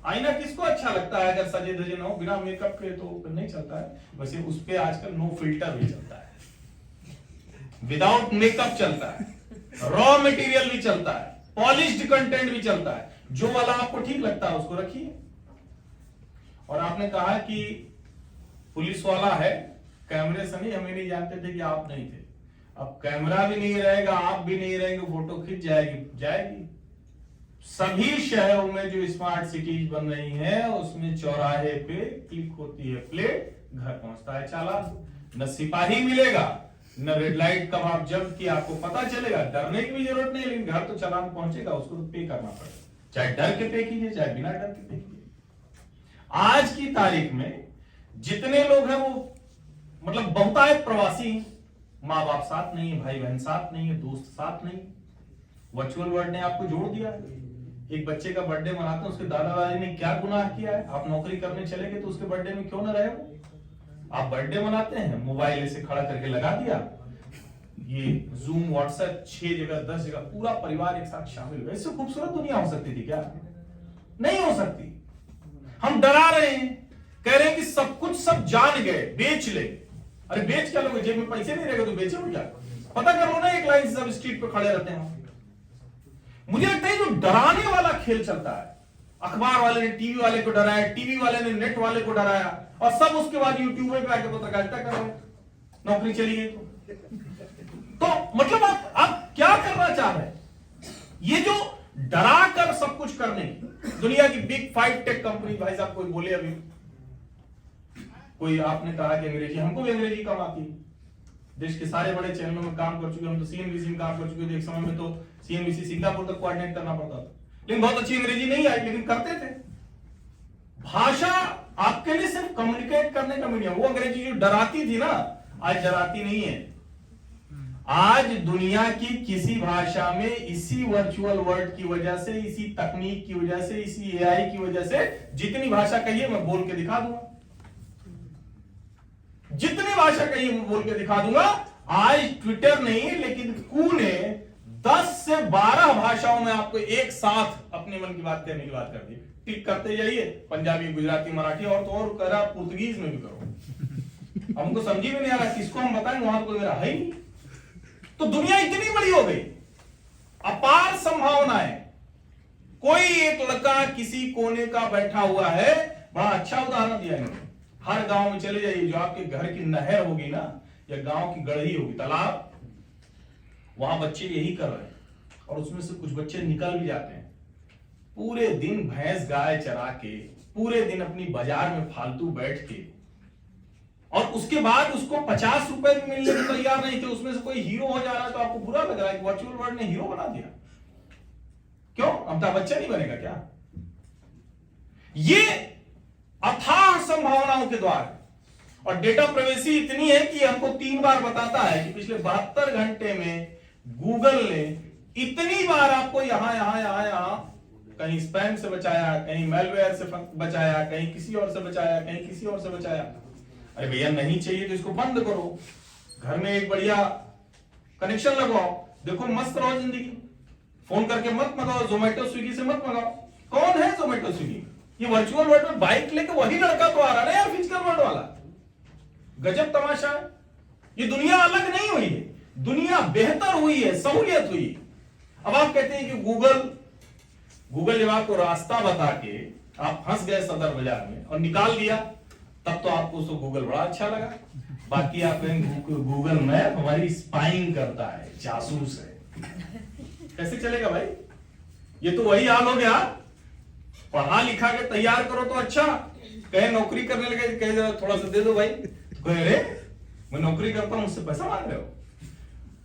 आईना किसको अच्छा लगता है अगर सजे धजे ना हो, बिना मेकअप के तो नहीं चलता है। वैसे उस पे आजकल नो फिल्टर भी चलता है, विदाउट मेकअप चलता है, रॉ मटेरियल भी चलता है, पॉलिश्ड कंटेंट भी चलता है। जो वाला आपको ठीक लगता है उसको रखिए। और आपने कहा कि पुलिस वाला है, कैमरे से नहीं, हमें नहीं जानते थे कि आप नहीं थे। अब कैमरा भी नहीं रहेगा, आप भी नहीं रहेंगे, फोटो खिंच जाएगी। सभी शहरों में जो स्मार्ट सिटीज बन रही हैं, उसमें चौराहे पे क्लिक होती है प्लेट, घर पहुंचता है चालान। न सिपाही मिलेगा, न रेड लाइट कब आप जब्त किया आपको पता चलेगा, डरने की भी जरूरत नहीं, लेकिन घर तो चालान पहुंचेगा, उसको तो पे करना पड़ेगा। चाहे डर के पे कीजिए, चाहे बिना डर के पे कीजिए। आज की तारीख में जितने लोग हैं वो मतलब बहुतायत प्रवासी, माँ बाप साथ नहीं है, भाई बहन साथ नहीं है, दोस्त साथ नहीं। वर्चुअल वर्ल्ड ने आपको जोड़ दिया है। एक बच्चे का बर्थडे मनाते हैं, उसके दादा दादी ने क्या गुनाह किया है? आप नौकरी करने चले गए तो उसके बर्थडे में क्यों ना रहे वो? आप बर्थडे मनाते हैं, मोबाइल ऐसे खड़ा करके लगा दिया, ये जूम व्हाट्सएप 6 जगह 10 जगह पूरा परिवार एक साथ शामिल हुआ। इससे खूबसूरत दुनिया हो सकती थी क्या? नहीं हो सकती। हम डरा रहे हैं, कह रहे हैं कि सब कुछ सब जान गए, बेच ले। अरे बेच क्या लोगे? जेब में पैसे नहीं रहेगा तो बेचोगे क्या? पता करो ना, एक लाइन से सब स्ट्रीट पे खड़े रहते हैं। मुझे लगता है जो डराने वाला खेल चलता है, अखबार वाले ने टीवी वाले को डराया, टीवी वाले ने नेट वाले को डराया, और सब उसके बाद यूट्यूब पे आके पत्रकारिता कर रहे हैं, नौकरी चली गई तो मतलब आप क्या करना चाह रहे हैं? ये जो डरा कर सब कुछ करने की दुनिया की बिग 5 टेक कंपनी, भाई साहब कोई बोले अभी, कोई आपने कहा कि अंग्रेजी, हमको भी अंग्रेजी कम आती है, देश के सारे बड़े चैनलों में काम कर चुके, हम तो सीएनबीसी में काम कर चुके थे, एक समय में तो सीएनबीसी सिंगापुर तक कोऑर्डिनेट करना पड़ता था, लेकिन बहुत अच्छी अंग्रेजी नहीं आई, लेकिन करते थे। भाषा आपके लिए सिर्फ कम्युनिकेट करने का मीडियम, वो अंग्रेजी जो डराती थी ना, आज डराती नहीं है। आज दुनिया की किसी भाषा में इसी वर्चुअल वर्ल्ड की वजह से, इसी तकनीक की वजह से, इसी एआई की वजह से जितनी भाषा कहिए मैं बोल के दिखा दूंगा, जितनी भाषा कहिए मैं बोल के दिखा दूंगा। आज ट्विटर नहीं, लेकिन कू ने 10 से 12 भाषाओं में आपको एक साथ अपने मन की बात कहने की बात कर दी। टिक करते जाइए, पंजाबी, गुजराती, मराठी, और तो और कह रहा पुर्तगीज में भी करो। हमको समझ में नहीं आ रहा, किसको हम बताएं, वहां कोई मेरा है ही। तो दुनिया इतनी बड़ी हो गई, अपार संभावनाएं। कोई एक लड़का किसी कोने का बैठा हुआ है, बड़ा अच्छा उदाहरण दिया है। हर गांव में चले जाइए, जो आपके घर की नहर होगी ना, या गांव की गढ़ी होगी, तालाब, वहां बच्चे यही कर रहे हैं, और उसमें से कुछ बच्चे निकल भी जाते हैं। पूरे दिन भैंस गाय चरा के, पूरे दिन अपनी बाजार में फालतू बैठ के, और उसके बाद उसको 50 रुपए भी मिलने को तैयार नहीं थे, उसमें से कोई हीरो हो जा रहा है तो आपको बुरा लग रहा है कि वर्चुअल वर्ल्ड ने हीरो बना दिया। क्यों? अमिताभ बच्चन नहीं बनेगा क्या? ये अथाह संभावनाओं के द्वार। और डेटा प्राइवेसी इतनी है कि हमको 3 बार बताता है कि पिछले 72 घंटे में गूगल ने इतनी बार आपको यहां कहीं स्पैम से बचाया, कहीं मेलवेयर से बचाया, कहीं किसी और से बचाया, कहीं किसी और से बचाया। अरे भैया नहीं चाहिए तो इसको बंद करो, घर में एक बढ़िया कनेक्शन लगवाओ, देखो मस्त रहो जिंदगी। फोन करके मत मंगाओ, जोमेटो स्विगी से मत मंगाओ। कौन है जोमेटो स्विगी? ये वर्चुअल वर्ल्ड में बाइक लेके वही लड़का तो आ रहा है यार, फिजिकल वर्ल्ड वाला। गजब तमाशा है। ये दुनिया अलग नहीं हुई है, दुनिया बेहतर हुई है, सहूलियत हुई। अब आप कहते हैं कि गूगल जब आपको रास्ता बता के आप फंस गए सदर बाजार में और निकाल दिया, तब तो आपको उसको गूगल बड़ा अच्छा लगा। बाकी आप गूगल मैप हमारी स्पाइंग करता है, जासूस है। कैसे चलेगा भाई? ये तो वही हाल हो गया। पढ़ा लिखा के तैयार करो तो अच्छा, कहे नौकरी करने लगे, कहे जरा थोड़ा सा दे दो भाई, कहे रे मैं नौकरी करता हूं, मुझसे पैसा मांग रहे हो।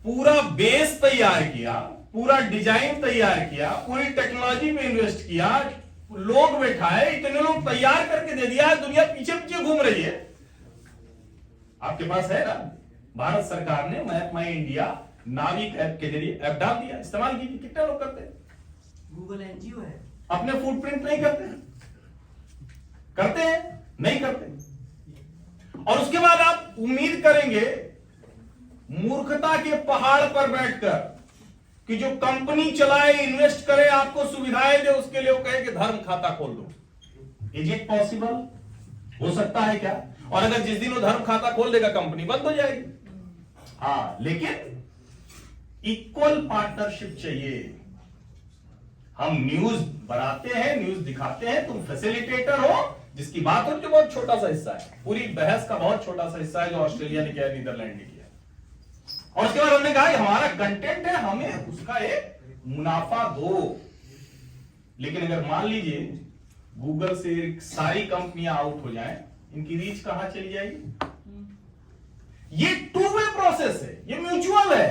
पूरा बेस तैयार किया, पूरा डिजाइन तैयार किया, पूरी टेक्नोलॉजी में इन्वेस्ट किया, लोग बैठाए, इतने लोग तैयार करके दे दिया, दुनिया पीछे पीछे घूम रही है। आपके पास है ना, भारत सरकार ने मैप माई इंडिया नाविक ऐप के जरिए ऐप डाल दिया, इस्तेमाल की। कितने लोग करते हैं? गूगल एनजीओ है, अपने फुटप्रिंट नहीं करते हैं, नहीं करते। और उसके बाद आप उम्मीद करेंगे मूर्खता के पहाड़ पर बैठकर कि जो कंपनी चलाए, इन्वेस्ट करे, आपको सुविधाएं दे, उसके लिए वो कहे कि धर्म खाता खोल दो। Is it possible? हो सकता है क्या? और अगर जिस दिन वो धर्म खाता खोल देगा, कंपनी बंद हो जाएगी। हाँ, लेकिन इक्वल पार्टनरशिप चाहिए। हम न्यूज बनाते हैं, न्यूज दिखाते हैं, तुम फैसिलिटेटर हो, जिसकी बात हो जो बहुत छोटा सा हिस्सा है, पूरी बहस का बहुत छोटा सा हिस्सा है जो ऑस्ट्रेलिया ने किया, नीदरलैंड ने किया। और उसके बाद हमने कहा हमारा कंटेंट है, हमें उसका एक मुनाफा दो। लेकिन अगर मान लीजिए गूगल से सारी कंपनियां आउट हो जाएं, इनकी रीच कहां चली जाएगी? ये टू वे प्रोसेस है, ये म्यूचुअल है,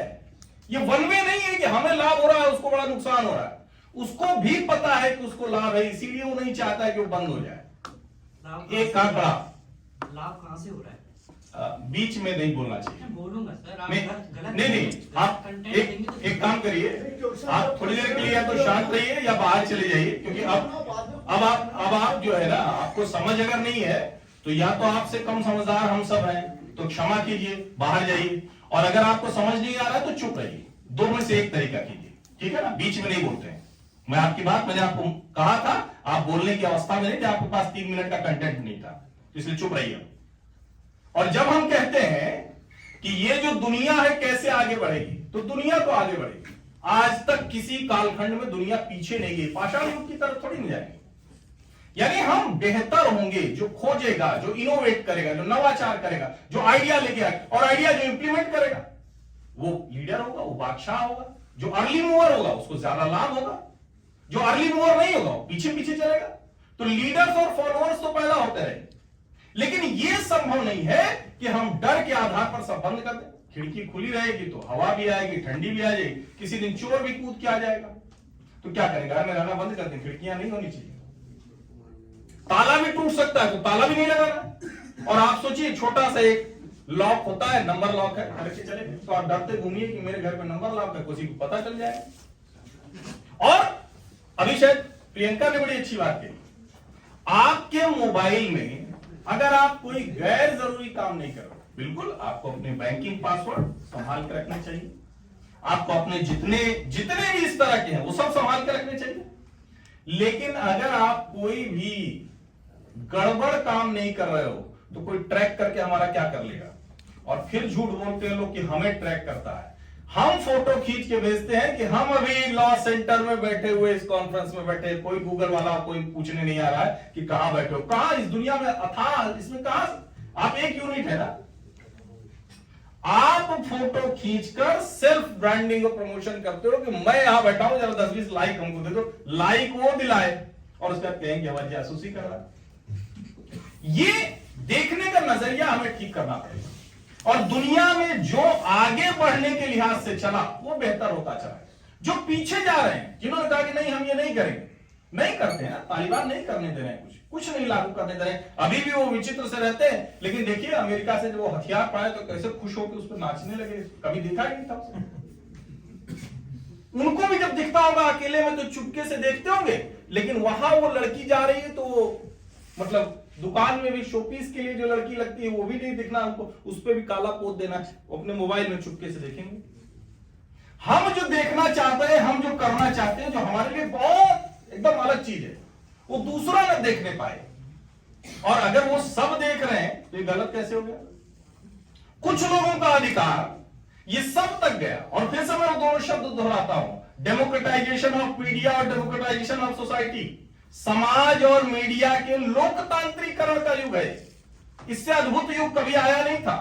ये वन वे नहीं है कि हमें लाभ हो रहा है उसको बड़ा नुकसान हो रहा है। उसको भी पता है कि उसको लाभ है, इसीलिए वो नहीं चाहता है कि वो बंद हो जाए। एक आंकड़ा लाभ कहां से हो रहा है? बीच में नहीं बोलना चाहिए। मैं बोलूंगा सर, आप गलत नहीं, आप एक काम करिए, आप थोड़ी देर के लिए या तो शांत रहिए या बाहर चले जाइए, क्योंकि अब आप जो है ना, आपको समझ अगर नहीं है तो या तो आपसे कम समझदार हम सब हैं, तो क्षमा कीजिए, बाहर जाइए। और अगर आपको समझ नहीं आ रहा है तो चुप रहिए। दो में से एक तरीका कीजिए, ठीक है ना? बीच में नहीं बोलते हैं। मैं आपकी बात, मैंने आपको कहा था आप बोलने की अवस्था में नहीं थे, आपके पास 3 मिनट का कंटेंट नहीं था, इसलिए चुप रहिए। और जब हम कहते हैं कि ये जो दुनिया है कैसे आगे बढ़ेगी, तो दुनिया तो आगे बढ़ेगी। आज तक किसी कालखंड में दुनिया पीछे नहीं गई, पाषाण युग की तरफ थोड़ी नहीं जाएगी। यानी हम बेहतर होंगे, जो खोजेगा, जो इनोवेट करेगा, जो नवाचार करेगा, जो आइडिया लेके आए और आइडिया जो इंप्लीमेंट करेगा, वो लीडर होगा, वो बादशाह होगा। जो अर्ली मूवर होगा उसको ज्यादा लाभ होगा, जो अर्ली मूवर नहीं होगा वो पीछे पीछे चलेगा। तो लीडर्स और फॉलोअर्स तो पैदा होते रहे, लेकिन यह संभव नहीं है कि हम डर के आधार पर सब बंद कर दें। खिड़की खुली रहेगी तो हवा भी आएगी, ठंडी भी आ जाएगी, किसी दिन चोर भी कूद के आ जाएगा, तो क्या करेंगे? घर में रहना बंद कर दें, खिड़कियां नहीं होनी चाहिए। ताला भी टूट सकता है तो ताला भी नहीं लगाना। और आप सोचिए, छोटा सा एक लॉक होता है, नंबर लॉक है, घर के चले गए तो आप डरते घूमिए कि मेरे घर में नंबर लॉक है, किसी को पता चल जाए। और अभी शायद प्रियंका ने बड़ी अच्छी बात कही, आपके मोबाइल में अगर आप कोई गैर जरूरी काम नहीं कर रहे, बिल्कुल आपको अपने बैंकिंग पासवर्ड संभाल कर रखने चाहिए, आपको अपने जितने भी इस तरह के हैं वो सब संभाल कर रखने चाहिए। लेकिन अगर आप कोई भी गड़बड़ काम नहीं कर रहे हो तो कोई ट्रैक करके हमारा क्या कर लेगा? और फिर झूठ बोलते हैं लोग कि हमें ट्रैक करता है। हम फोटो खींच के भेजते हैं कि हम अभी लॉ सेंटर में बैठे हुए, इस कॉन्फ्रेंस में बैठे, कोई गूगल वाला कोई पूछने नहीं आ रहा है कि कहां बैठे हो, कहां इस दुनिया में अथाह, इसमें कहां आप एक यूनिट है ना। आप फोटो खींचकर सेल्फ ब्रांडिंग और प्रमोशन करते हो कि मैं यहां बैठा हूं, जरा 10-20 लाइक हमको दे दो, लाइक वो दिलाए और उसका कहेंगे हमारी जासूसी कर रहा है। ये देखने का नजरिया हमें ठीक करना पड़ेगा। और दुनिया में जो आगे बढ़ने के लिहाज से चला वो बेहतर होता चला है। जो पीछे जा रहे हैं, जिन्होंने कहा कि नहीं हम ये नहीं करेंगे, नहीं करते हैं, तालिबान नहीं करने दे रहे हैं, कुछ नहीं लागू करने दे रहे हैं। अभी भी वो विचित्र से रहते हैं, लेकिन देखिए अमेरिका से जब वो हथियार पाए तो कैसे खुश होकर उस पर नाचने लगे, कभी देखा ही नहीं था। उनको भी जब दिखता होगा अकेले में तो चुपके से देखते होंगे, लेकिन वहां वो लड़की जा रही है तो मतलब दुकान में भी शोपीस के लिए जो लड़की लगती है वो भी नहीं दिखना उनको, उस पर भी काला पोत देना, अपने मोबाइल में चुपके से देखेंगे। हम जो देखना चाहते हैं, हम जो करना चाहते हैं, जो हमारे लिए बहुत एकदम अलग चीज है, वो दूसरा न देखने पाए। और अगर वो सब देख रहे हैं तो ये गलत कैसे हो गया? कुछ लोगों का अधिकार ये सब तक गया। और फिर से मैं वो दोनों शब्द दोहराता हूं, डेमोक्रेटाइजेशन ऑफ मीडिया और डेमोक्रेटाइजेशन ऑफ सोसाइटी। समाज और मीडिया के लोकतांत्रिकरण का युग है। इससे अद्भुत युग कभी आया नहीं था,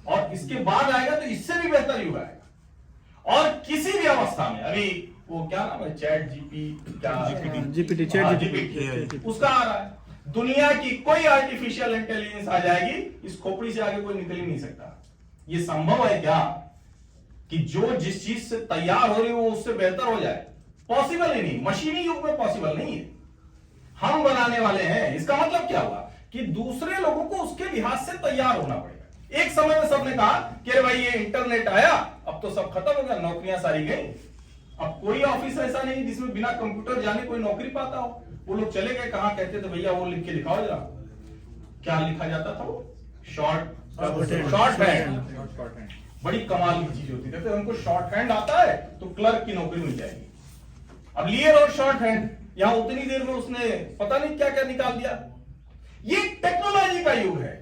और इसके बाद आएगा तो इससे भी बेहतर युग आएगा। और किसी भी अवस्था में, अभी वो क्या नाम है, चैट जीपीटी उसका आ रहा है। दुनिया की कोई आर्टिफिशियल इंटेलिजेंस आ जाएगी, इस खोपड़ी से आगे कोई निकल ही नहीं सकता। ये संभव है क्या कि जो जिस चीज से तैयार हो रही है वो उससे बेहतर हो जाए? पॉसिबल ही नहीं, मशीनी युग में पॉसिबल नहीं है। हम बनाने वाले हैं। इसका मतलब क्या हुआ कि दूसरे लोगों को उसके लिहाज से तैयार होना पड़ेगा। एक समय में सबने कहा कि अरे भाई ये इंटरनेट आया, अब तो सब खत्म हो गया, नौकरियां सारी गई। अब कोई ऑफिस ऐसा नहीं जिसमें बिना कंप्यूटर जाने कोई नौकरी पाता हो। वो लोग चले गए, कहां कहते थे भैया वो लिख के दिखाओ जरा। क्या लिखा जाता था वो? Short hand. बड़ी कमाल की चीज होती थी। तो हमको शॉर्ट हैंड आता है तो क्लर्क की नौकरी मिल जाएगी। अब लिए और शॉर्ट हैंड, यहां उतनी देर में उसने पता नहीं क्या क्या निकाल दिया। ये टेक्नोलॉजी का युग है।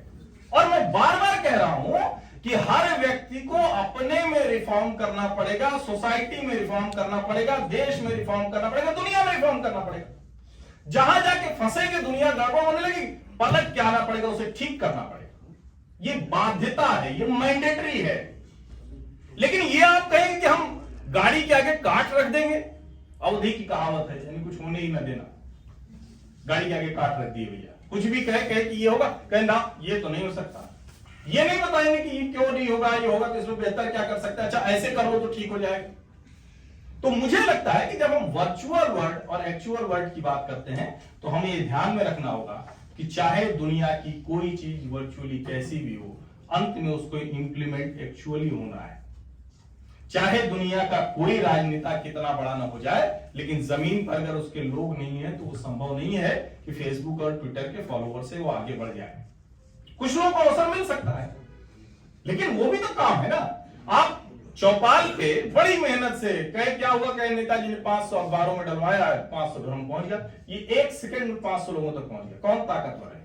और मैं बार बार कह रहा हूं कि हर व्यक्ति को अपने में रिफॉर्म करना पड़ेगा, सोसाइटी में रिफॉर्म करना पड़ेगा, देश में रिफॉर्म करना पड़ेगा, दुनिया में रिफॉर्म करना पड़ेगा। जहां जाके फंसेंगे, दुनिया गड़बड़ होने लगी, पलट के आना पड़ेगा, उसे ठीक करना पड़ेगा। ये बाध्यता है, ये मैंडेटरी है। लेकिन ये आप कहेंगे कि हम गाड़ी के आगे काट रख देंगे, अवधि की कहावत है, यानी कुछ होने ही ना देना। गाड़ी के आगे काट रख दिए भैया, कुछ भी कहे कि ये होगा, कहे ना ये तो नहीं हो सकता। ये नहीं बताएंगे कि ये क्यों नहीं होगा, ये होगा तो इसमें बेहतर क्या कर सकते हैं, अच्छा ऐसे कर लो तो ठीक हो जाएगा। तो मुझे लगता है कि जब हम वर्चुअल वर्ल्ड और एक्चुअल वर्ल्ड की बात करते हैं तो हमें ये ध्यान में रखना होगा कि चाहे दुनिया की कोई चीज वर्चुअली कैसी भी हो, अंत में उसको इंप्लीमेंट एक्चुअली होना है। चाहे दुनिया का कोई राजनेता कितना बड़ा ना हो जाए, लेकिन जमीन पर अगर उसके लोग नहीं है तो वो संभव नहीं है कि फेसबुक और ट्विटर के फॉलोअर से वो आगे बढ़ जाए। कुछ लोगों को अवसर मिल सकता है, लेकिन वो भी तो काम है ना। आप चौपाल पे बड़ी मेहनत से कहे क्या हुआ, कहे नेताजी ने 500 अखबारों में डलवाया, 500 ग्राम पहुंच गया। ये 1 सेकंड में 500 लोगों तक पहुंच गया। कौन ताकतवर है?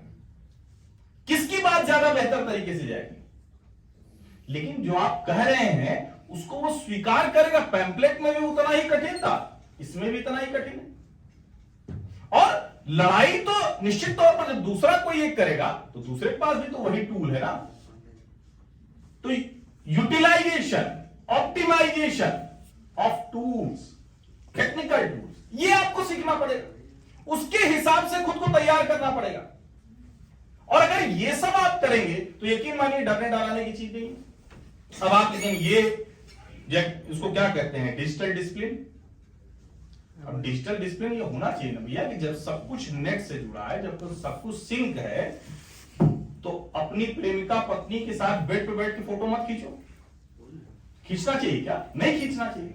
किसकी बात ज्यादा बेहतर तरीके से जाएगी? लेकिन जो आप कह रहे हैं उसको वो स्वीकार करेगा। पैम्पलेट में भी उतना ही कठिन था, इसमें भी इतना ही कठिन है। और लड़ाई तो निश्चित तौर पर जब दूसरा कोई एक करेगा तो दूसरे के पास भी तो वही टूल है ना। तो utilization, optimization of tools, technical tools, ये आपको सीखना पड़ेगा। उसके हिसाब से खुद को तैयार करना पड़ेगा। और अगर ये सब आप करेंगे तो यकीन मानिए डरने डराने की चीज नहीं। अब आप लेकिन ये उसको क्या कहते हैं, डिजिटल डिसिप्लिन। अब डिजिटल डिसिप्लिन ये होना चाहिए ना भैया कि जब सब कुछ नेट से जुड़ा है, जब सब कुछ सिंक है, तो अपनी प्रेमिका पत्नी के साथ बेड पे बैठ के फोटो मत खींचो। खींचना चाहिए क्या? नहीं खींचना चाहिए।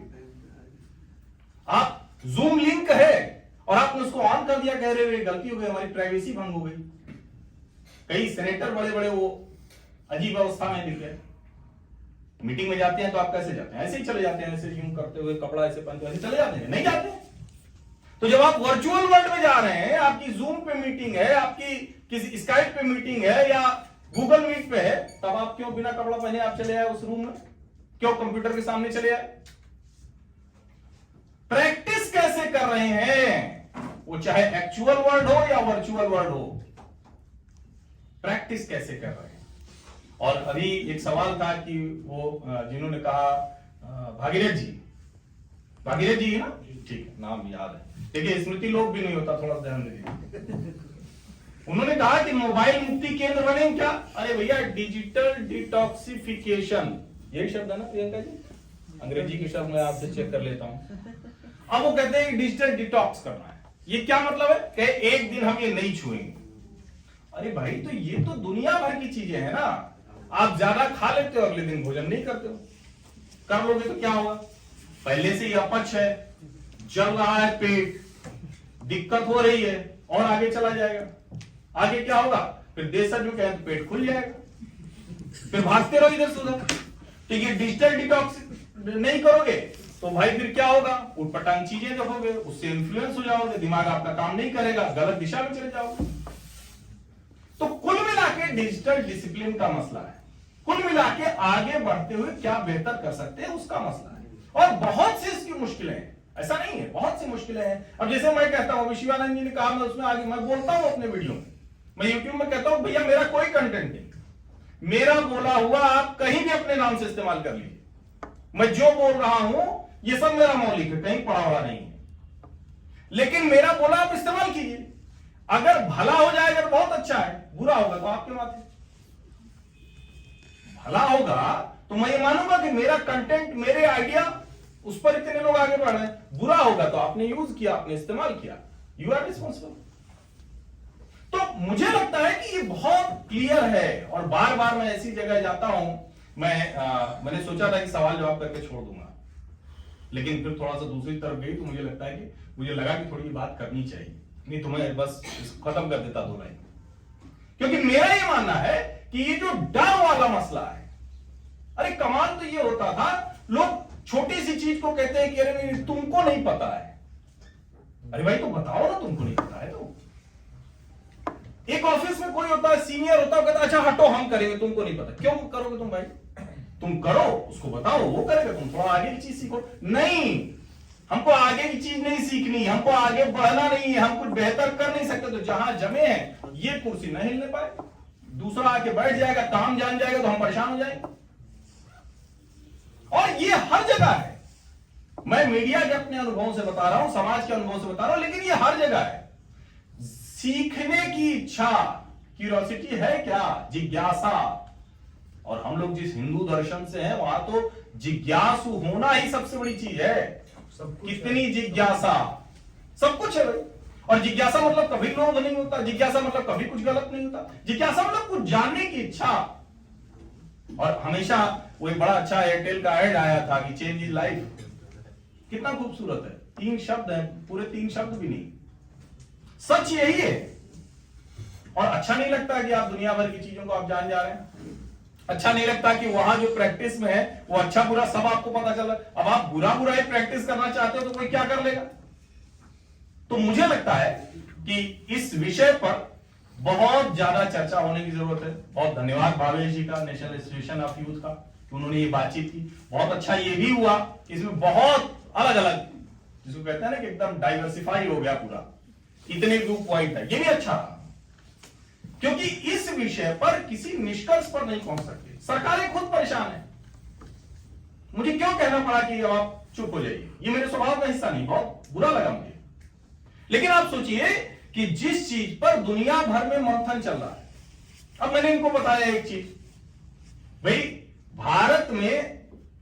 आप जूम लिंक है और आपने उसको ऑन कर दिया, कह रहे गलती हो गई, हमारी प्राइवेसी भंग हो गई। कई सेनेटर बड़े बड़े वो अजीब अवस्था में दिख गए। मीटिंग में जाते हैं तो आप कैसे जाते हैं? ऐसे ही चले जाते हैं, ऐसे यूं करते हुए, कपड़ा ऐसे पहनते हुए ऐसे चले जाते हैं? नहीं जाते। तो जब आप वर्चुअल वर्ल्ड में जा रहे हैं, आपकी जूम पे मीटिंग है, आपकी किसी स्काइप पे मीटिंग है या गूगल मीट पे है, तब आप क्यों बिना कपड़ा पहने आप चले आए उस रूम में? क्यों कंप्यूटर के सामने चले आए? प्रैक्टिस कैसे कर रहे हैं, वो चाहे एक्चुअल वर्ल्ड हो या वर्चुअल वर्ल्ड हो, प्रैक्टिस कैसे कर रहे हैं। और अभी एक सवाल था कि वो जिन्होंने कहा भागीरथ जी है ना, ठीक है, नाम याद है। देखिए स्मृति लोग भी नहीं होता, थोड़ा ध्यान दीजिए। उन्होंने कहा कि मोबाइल मुक्ति केंद्र बने क्या? अरे भैया डिजिटल डिटॉक्सिफिकेशन, यही शब्द है ना प्रियंका जी? अंग्रेजी के शब्द मैं आपसे चेक कर लेता हूं। अब वो कहते हैं डिजिटल डिटॉक्स करना है, ये क्या मतलब है कि एक दिन हम ये नहीं छुएंगे। अरे भाई, तो ये तो दुनिया भर की चीजें हैं ना। आप ज्यादा खा लेते हो, अगले दिन भोजन नहीं करते हो। कर लोगे तो क्या होगा? पहले से ही अपच है, जल रहा है पेट, दिक्कत हो रही है, और आगे चला जाएगा। आगे क्या होगा? फिर देशा जो कहे तो पेट खुल जाएगा, फिर भागते रहो इधर से उधर। तो ये डिजिटल डिटॉक्स नहीं करोगे तो भाई फिर क्या होगा? उटपटांग चीजें देखोगे, उससे इन्फ्लुएंस हो जाओगे, दिमाग आपका काम नहीं करेगा, गलत दिशा में चले जाओगे। तो कुल मिला के डिजिटल डिसिप्लिन का मसला है। कुल मिला के आगे बढ़ते हुए क्या बेहतर कर सकते हैं उसका मसला है। और बहुत सी इसकी मुश्किलें हैं, ऐसा नहीं है, बहुत सी मुश्किलें हैं। अब जैसे मैं कहता हूं, शिवानंद जी ने कहा, मैं उसमें आगे मैं बोलता हूं अपने वीडियो में, मैं यूट्यूब में कहता हूं भैया मेरा कोई कंटेंट नहीं, मेरा बोला हुआ आप कहीं भी अपने नाम से इस्तेमाल कर लीजिए। मैं जो बोल रहा हूं ये सब मेरा मौलिक है, कहीं पढ़ा हुआ नहीं है, लेकिन मेरा बोला आप इस्तेमाल कीजिए। अगर भला हो जाएगा तो बहुत अच्छा है, बुरा होगा तो आपके माथे। भला होगा तो मैं ये मानूंगा कि मेरा कंटेंट, मेरे आइडिया, उस पर इतने लोग आगे बढ़ रहे हैं। बुरा होगा तो आपने यूज किया, आपने इस्तेमाल किया, यू आर रिस्पॉन्सिबल। तो मुझे लगता है कि ये बहुत क्लियर है। और बार बार मैं ऐसी जगह जाता हूं, मैंने सोचा था कि सवाल जवाब करके छोड़ दूंगा, लेकिन फिर थोड़ा सा दूसरी तरफ गई तो मुझे लगता है कि मुझे लगा कि थोड़ी बात करनी चाहिए, नहीं तो मैं बस खत्म कर देता 2 लाइन। क्योंकि मेरा ये मानना है कि ये जो डर वाला मसला है, अरे कमाल तो ये होता था, लोग छोटी सी चीज को कहते हैं कि अरे नहीं तुमको नहीं पता है। अरे भाई तो बताओ ना, तुमको नहीं पता है तो। एक ऑफिस में कोई होता है, सीनियर होता है, कहता है अच्छा हटो हम करेंगे, तुमको नहीं पता। क्यों करोगे तुम भाई? तुम करो, उसको बताओ, वो करेगा, तुम थोड़ा आगे की चीज सीखो। नहीं, हमको आगे की चीज नहीं सीखनी, हमको आगे बढ़ना नहीं है, हम कुछ बेहतर कर नहीं सकते। तो जहां जमे हैं ये कुर्सी नहीं हिलने पाए, दूसरा आके बैठ जाएगा, काम जान जाएगा तो हम परेशान हो जाएंगे। और ये हर जगह है। मैं मीडिया के अपने अनुभव से बता रहा हूं, समाज के अनुभव से बता रहा हूं, लेकिन ये हर जगह है। सीखने की इच्छा, क्यूरियोसिटी है क्या? जिज्ञासा। और हम लोग जिस हिंदू दर्शन से हैं वहां तो जिज्ञासु होना ही सबसे बड़ी चीज है। कितनी जिज्ञासा, सब कुछ है भाई। और जिज्ञासा मतलब कभी लोभ नहीं होता, जिज्ञासा मतलब कभी कुछ गलत नहीं होता, जिज्ञासा मतलब कुछ जानने की इच्छा। और हमेशा वो एक बड़ा अच्छा एयरटेल का ऐड आया था कि चेंज इज लाइफ। कितना खूबसूरत है, 3 शब्द है, पूरे 3 शब्द भी नहीं, सच यही है। और अच्छा नहीं लगता कि आप दुनिया भर की चीजों को आप जान जा रहे हैं। अच्छा नहीं लगता कि वहां जो प्रैक्टिस में है वो अच्छा बुरा सब आपको पता चल रहा है। अब आप बुरा बुरा ही प्रैक्टिस करना चाहते हो तो कोई क्या कर लेगा? तो मुझे लगता है कि इस विषय पर बहुत ज्यादा चर्चा होने की जरूरत है। बहुत धन्यवाद भावेश जी का, नेशनल एसोसिएशन ऑफ यूथ का, कि उन्होंने ये बातचीत की। बहुत अच्छा ये भी हुआ, इसमें बहुत अलग अलग, जिसको कहते हैं ना कि एकदम डाइवर्सिफाई हो गया पूरा, इतने व्यू पॉइंट है, ये भी अच्छा था। क्योंकि इस विषय पर किसी निष्कर्ष पर नहीं पहुंच सकते, सरकारें खुद परेशान है। मुझे क्यों कहना पड़ा कि अब आप चुप हो जाइए, ये मेरे स्वभाव का हिस्सा नहीं, बहुत बुरा लगा मुझे। लेकिन आप सोचिए कि जिस चीज पर दुनिया भर में मंथन चल रहा है, अब मैंने इनको बताया एक चीज, भाई भारत में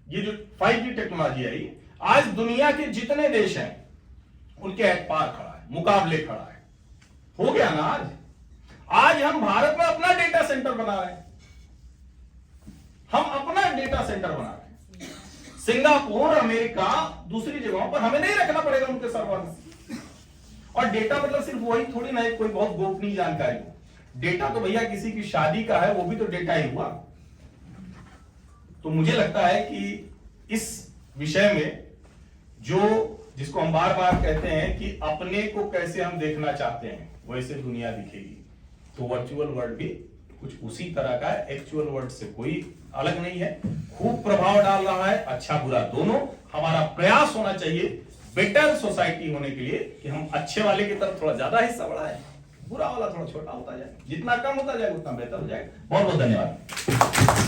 ये जो 5G टेक्नोलॉजी आई, आज दुनिया के जितने देश हैं उनके एट पार खड़ा है, मुकाबले खड़ा है। हो गया ना आज हम भारत में अपना डेटा सेंटर बना रहे हैं, हम अपना डेटा सेंटर बना रहे हैं। सिंगापुर, अमेरिका, दूसरी जगहों पर हमें नहीं रखना पड़ेगा उनके सर्वर। और डेटा मतलब सिर्फ वही थोड़ी ना है कोई बहुत गोपनीय जानकारी हो। डेटा तो भैया किसी की शादी का है, वो भी तो डेटा ही हुआ। तो मुझे लगता है कि इस विषय में जिसको हम बार बार कहते हैं कि अपने को कैसे हम देखना चाहते हैं वैसे दुनिया दिखेगी। तो वर्चुअल वर्ल्ड भी कुछ उसी तरह का है, एक्चुअल वर्ल्ड से कोई अलग नहीं है। खूब प्रभाव डाल रहा है, अच्छा बुरा दोनों। हमारा प्रयास होना चाहिए बेटर सोसाइटी होने के लिए कि हम अच्छे वाले की तरफ थोड़ा ज्यादा हिस्सा बढ़ाएं, बुरा वाला थोड़ा छोटा होता जाए। जितना कम होता जाए उतना बेहतर हो जाएगा। बहुत बहुत धन्यवाद।